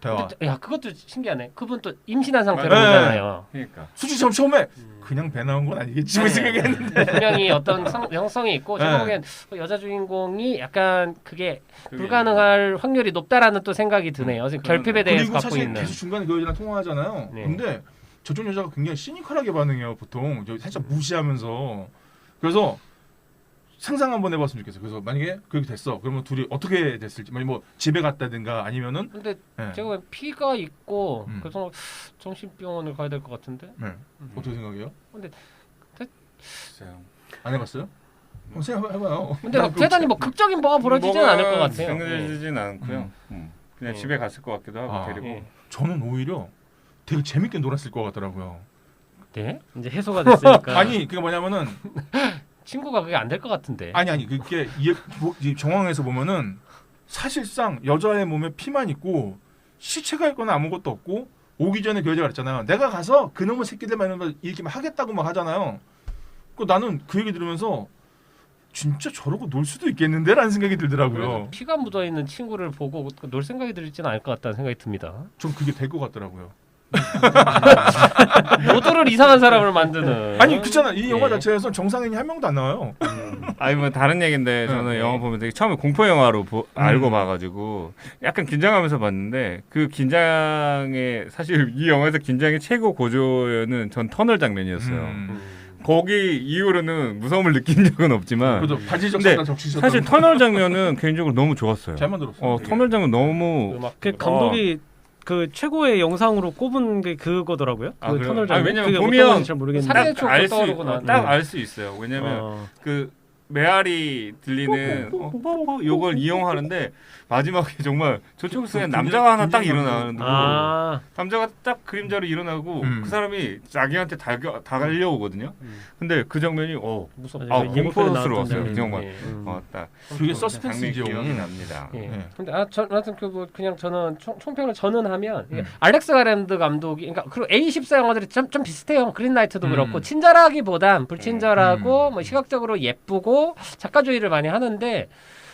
대화. 근데, 야 그것도 신기하네. 그분 또 임신한 상태로 네. 오잖아요. 그러니까. 솔직히 처음에 그냥 배 나온 건 아니겠지 뭐 생각했는데 분명히 어떤 형성이 있고 제가 보기엔 여자 주인공이 약간 그게 불가능할 확률이 높다라는 또 생각이 드네요. 결핍에 대해서 그리고 갖고 사실 있는. 계속 중간에 그 여자랑 통화하잖아요. 네. 근데 저쪽 여자가 굉장히 시니컬하게 반응해요. 보통 살짝 무시하면서. 그래서 상상 한번 해봤으면 좋겠어요. 그래서 만약에 그렇게 됐어. 그러면 둘이 어떻게 됐을지. 뭐 집에 갔다든가 아니면은. 근데 네. 제가 보기엔 피가 있고 그래서 정신병원을 가야 될 것 같은데. 네. 어떻게 생각해요? 근데 안 해봤어요? 한번 생각해봐요. 근데 막 대단히 뭐 극적인 뭐가 벌어지진 않을 것 같아요. 생겨지진 않고요. 그냥 예. 집에 갔을 것 같기도 하고 아, 데리고. 예. 저는 오히려 되게 재밌게 놀았을 것 같더라고요. 네? 이제 해소가 됐으니까. 아니 그게 뭐냐면은 친구가 그게 안 될 것 같은데. 아니 그게 이 정황에서 보면은 사실상 여자의 몸에 피만 있고 시체가 있거나 아무것도 없고 오기 전에 그 여자가 그랬잖아요. 내가 가서 그놈의 새끼들만 이런 거 이렇게 막 하겠다고 막 하잖아요. 그 나는 그 얘기 들으면서 진짜 저러고 놀 수도 있겠는데라는 생각이 들더라고요. 피가 묻어 있는 친구를 보고 놀 생각이 들지는 않을 것 같다는 생각이 듭니다. 좀 그게 될 것 같더라고요. 모두를 이상한 사람을 만드는. 아니 그렇잖아. 이 영화 예. 자체에서 정상인이 한 명도 안 나와요. 아니 뭐 다른 얘기인데 저는 네. 영화 보면서 처음에 공포 영화로 알고 봐가지고 약간 긴장하면서 봤는데 그 긴장의 사실 이 영화에서 긴장의 최고 고조는 전 터널 장면이었어요. 거기 이후로는 무서움을 느낀 적은 없지만 그래도 바지 근데 적시다 적시셨던 사실 터널 장면은 개인적으로 너무 좋았어요. 잘 만들었어요. 터널 장면 너무 음악 그 감독이 그 최고의 영상으로 꼽은 게 그거더라고요. 아, 그 그래요? 터널 아, 장면. 왜냐면 그게 어떤 보면 건지 잘 모르겠는데. 살인의 추억도 떠오르구나. 딱 알 수 있어요. 왜냐면 어. 그 메아리 들리는 요걸 이용하는데 마지막에 정말 저쪽에서 남자가 하나 딱 일어나는 거 아. 남자가 딱 그림자로 일어나고 음. 그 사람이 자기한테 달려오거든요. 근데 그 장면이 무섭다. 공포스러웠어요. 그 정말. 예. 딱 그게 장면이 서스펜스죠. 기억이 납니다. 예. 네. 근데 하여튼 뭐 그냥 저는 총평을 전언하면 이게 음. 알렉스 가랜드 감독이 그러니까 그리고 A24 영화들이 좀 비슷해요. 그린라이트도 음. 그렇고 친절하기보단 불친절하고 뭐 시각적으로 예쁘고 작가주의를 많이 하는데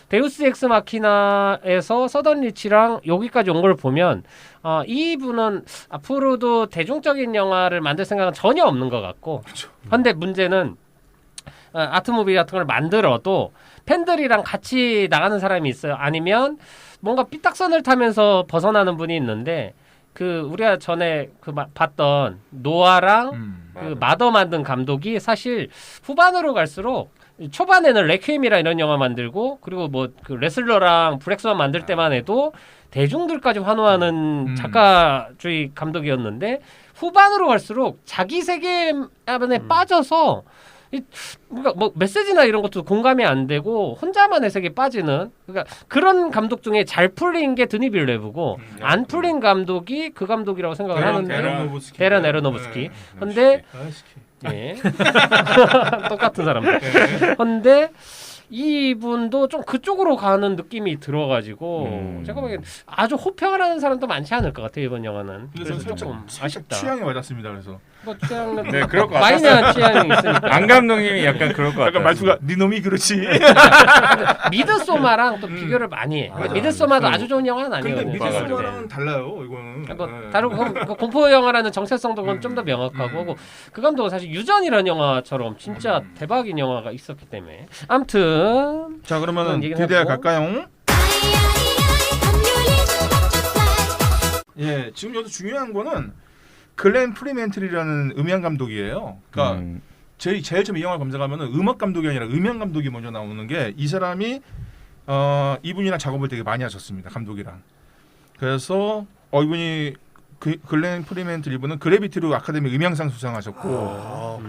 데우스 엑스 마키나에서 서던 리치랑 여기까지 온 걸 보면 이분은 앞으로도 대중적인 영화를 만들 생각은 전혀 없는 것 같고 근데 문제는 아트무비 같은 걸 만들어도 팬들이랑 같이 나가는 사람이 있어요. 아니면 뭔가 삐딱선을 타면서 벗어나는 분이 있는데 그 우리가 전에 그 봤던 노아랑 그 마더 만든 감독이 사실 후반으로 갈수록 초반에는 레퀴엠이라 이런 영화 만들고 그리고 뭐 그 레슬러랑 브렉스만 만들 때만 해도 대중들까지 환호하는 작가주의 감독이었는데 후반으로 갈수록 자기 세계 안에 빠져서 그러니까 뭐 메시지나 이런 것도 공감이 안 되고 혼자만의 세계에 빠지는 그러니까 그런 감독 중에 잘 풀린 게 드니 빌레브고 안 풀린 감독이 그 감독이라고 생각을 하는데 데란 에로노브스키. 근데 예. 똑같은 사람들. 근데 이분도 좀 그쪽으로 가는 느낌이 들어가지고 제가 보기엔 아주 호평을 하는 사람도 많지 않을 것 같아요 이번 영화는. 그래서 그래서 조금 아쉽다. 취향에 맞았습니다. 그래서 뭐 취향은 네, 그럴 것 마이너한 취향이 있으니까. 안 감독님이 약간 그럴 것 같아요. 약간 말투가 네 놈이 그렇지. 미드소마랑 또 비교를 많이 해. 근데 미드소마도 아주 좋은 영화는 아니에요. 근데 제가 봤을 때. 미드소마랑은 달라요. 이거는. 뭐 다르고 그 공포 영화라는 정체성도 그건 좀 더 명확하고 그 감독은 사실 유전이라는 영화처럼 진짜 대박인 영화가 있었기 때문에 아무튼 자 그런 그러면은 얘기는 드디어 하고. 갈까요? 예, 지금 여기서 중요한 거는 글렌 프리멘틀이라는 음향 감독이에요. 그러니까 제일 처음 이 영화 검색하면은 음악 감독이 아니라 음향 감독이 먼저 나오는 게 이 사람이 이분이랑 작업을 되게 많이 하셨습니다. 감독이랑. 그래서 이분이 글렌 프리멘틀 이분은 그래비티로 아카데미 음향상 수상하셨고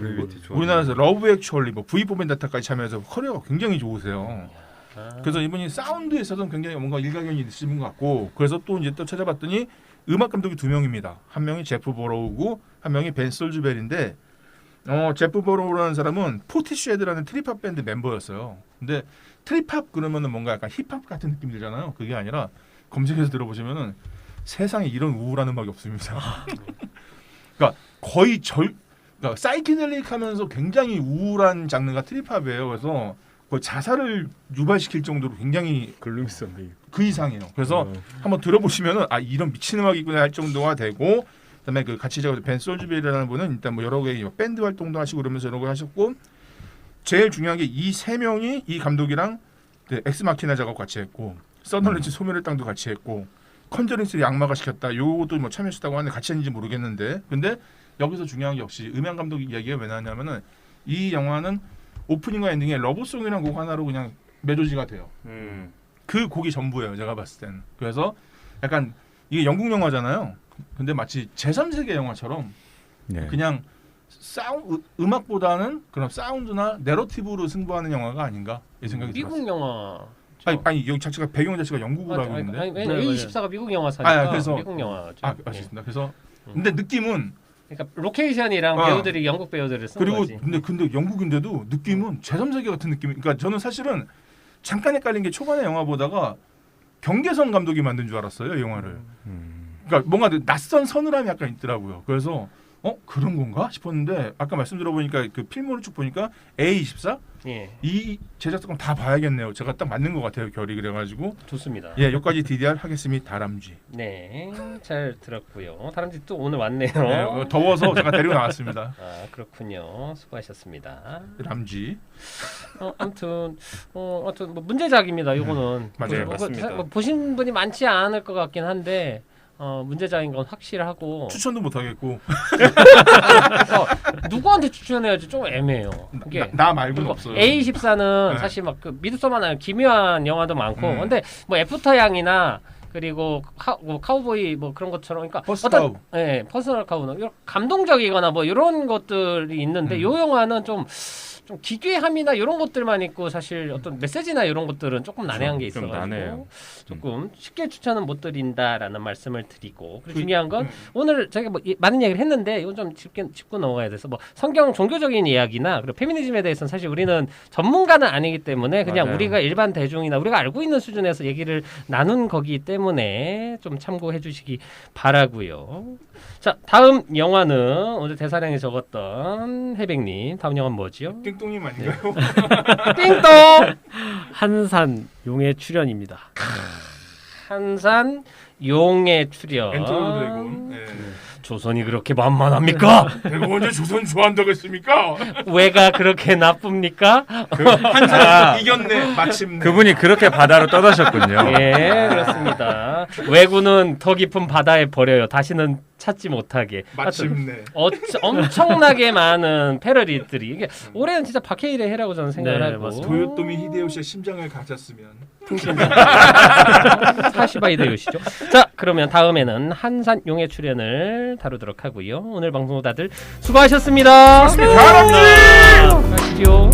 우리나라에서 러브 액츄얼리 뭐 V4 벤다타까지 참여해서 커리어가 굉장히 좋으세요. 그래서 이분이 사운드에서도 굉장히 뭔가 일가견이 있으신 것 같고 그래서 또 이제 또 찾아봤더니 음악 감독이 2명입니다. 한 명이 제프 버로우고 한 명이 벤 솔즈벨인데 제프 버로우라는 사람은 포티쉐드라는 트립합 밴드 멤버였어요. 근데 트립합 그러면은 뭔가 약간 힙합 같은 느낌이 들잖아요. 그게 아니라 검색해서 들어보시면은 세상에 이런 우울한 음악이 없습니다. 그러니까 거의 그러니까 사이키델릭하면서 굉장히 우울한 장르가 트립합이에요. 그래서 거의 자살을 유발시킬 정도로 굉장히 그 이상이에요. 그래서 한번 들어보시면은 이런 미친 음악이구나 할 정도가 되고 그다음에 그 같이 작업한 벤 솔즈벨이라는 분은 일단 뭐 여러 개의 밴드 활동도 하시고 그러면서 이런 거 하셨고 제일 중요한 게 이 세 명이 이 감독이랑 그 엑스마키나 작업 같이 했고 서널리치 소멸의 땅도 같이 했고 컨저링3 악마가 시켰다 요것도 뭐 참여했다고 하는데 같이 했는지 모르겠는데 근데 여기서 중요한 게 역시 음향 감독 이야기가 왜 나왔냐면은 이 영화는 오프닝과 엔딩에 러브송이라는 곡 하나로 그냥 매조지가 돼요. 그 곡이 전부예요. 제가 봤을 땐. 그래서 약간 이게 영국 영화잖아요. 근데 마치 제3세계 영화처럼 그냥 음악보다는 그런 사운드나 내러티브로 승부하는 영화가 아닌가 이 생각이 미국 들었어요. 영화. 아니 여기 자체가 배경 자체가 영국으로 알고 있는데. 아니, 네, A24가 미국 영화사니까 그래서 미국 영화죠. 알겠습니다. 그래서 근데 느낌은 그러니까 로케이션이랑 배우들이 영국 배우들을 쓴 그리고 거지. 근데 영국인데도 느낌은 제3세계 같은 느낌. 그러니까 저는 사실은 잠깐 헷갈린 게 초반에 영화 보다가 경계선 감독이 만든 줄 알았어요, 이 영화를. 그러니까 뭔가 낯선 서늘함이 약간 있더라고요. 그래서 그런 건가 싶었는데 아까 말씀 들어보니까 그 필모를 쭉 보니까 A24 예, 이 제작사건 다 봐야겠네요. 제가 딱 맞는 것 같아요, 결이. 그래가지고 좋습니다. 예, 여기까지 DDR 하겠습니다. 다람쥐. 네, 잘 들었고요. 다람쥐 또 오늘 왔네요. 네, 더워서 제가 데리고 나왔습니다. 아, 그렇군요. 수고하셨습니다. 다람쥐. 아무튼 뭐 문제작입니다. 이거는 맞아요. 맞습니다. 보신 분이 많지 않을 것 같긴 한데 문제작인 건 확실하고 추천도 못 하겠고 그래서 누구한테 추천해야지 좀 애매해요. 이게 나 말고는 없어요. A24는 네. 사실 막 그 믿을만한 기묘한 영화도 많고, 근데 뭐 애프터 양이나 그리고 카우보이 뭐 그런 것처럼, 그러니까 퍼스트 예, 퍼스널 카우는 이런 감동적이거나 뭐 이런 것들이 있는데 요 영화는 좀 기괴함이나 이런 것들만 있고 사실 어떤 메시지나 이런 것들은 조금 난해한 게 좀 있어가지고 난해요. 조금 쉽게 추천은 못 드린다라는 말씀을 드리고, 그리고 중요한 건 오늘 저희가 뭐 많은 이야기를 했는데 이건 좀 짚고 넘어가야 돼서 뭐 성경 종교적인 이야기나 그리고 페미니즘에 대해서는 사실 우리는 전문가는 아니기 때문에 그냥 맞아요. 우리가 일반 대중이나 우리가 알고 있는 수준에서 얘기를 나눈 거기 때문에 좀 참고해 주시기 바라고요. 자, 다음 영화는 오늘 대사량에 적었던 해백님, 다음 영화는 뭐지요? 띵똥님 아닌가요? 띵동! 한산 용의 출연입니다. 한산 용의 출연. 엔터로 드래곤. 네. 조선이 그렇게 만만합니까? 내가 언제 조선 좋아한다고 했습니까? 왜가 그렇게 나쁩니까? 한산 이겼네 마침내. 그분이 그렇게 바다로 떠나셨군요. 예, 그렇습니다. 왜구는 더 깊은 바다에 버려요. 다시는 찾지 못하게. 마침내. 엄청나게 많은 패러디들이, 이게 올해는 진짜 박해일의 해라고 저는 생각을 네, 하고. 맞습니다. 도요토미 히데요시의 심장을 가졌으면. 사시바 히데요시죠. 자, 그러면 다음에는 한산 용의 출연을 다루도록 하고요. 오늘 방송 다들 수고하셨습니다. 다람쥐! 가시죠.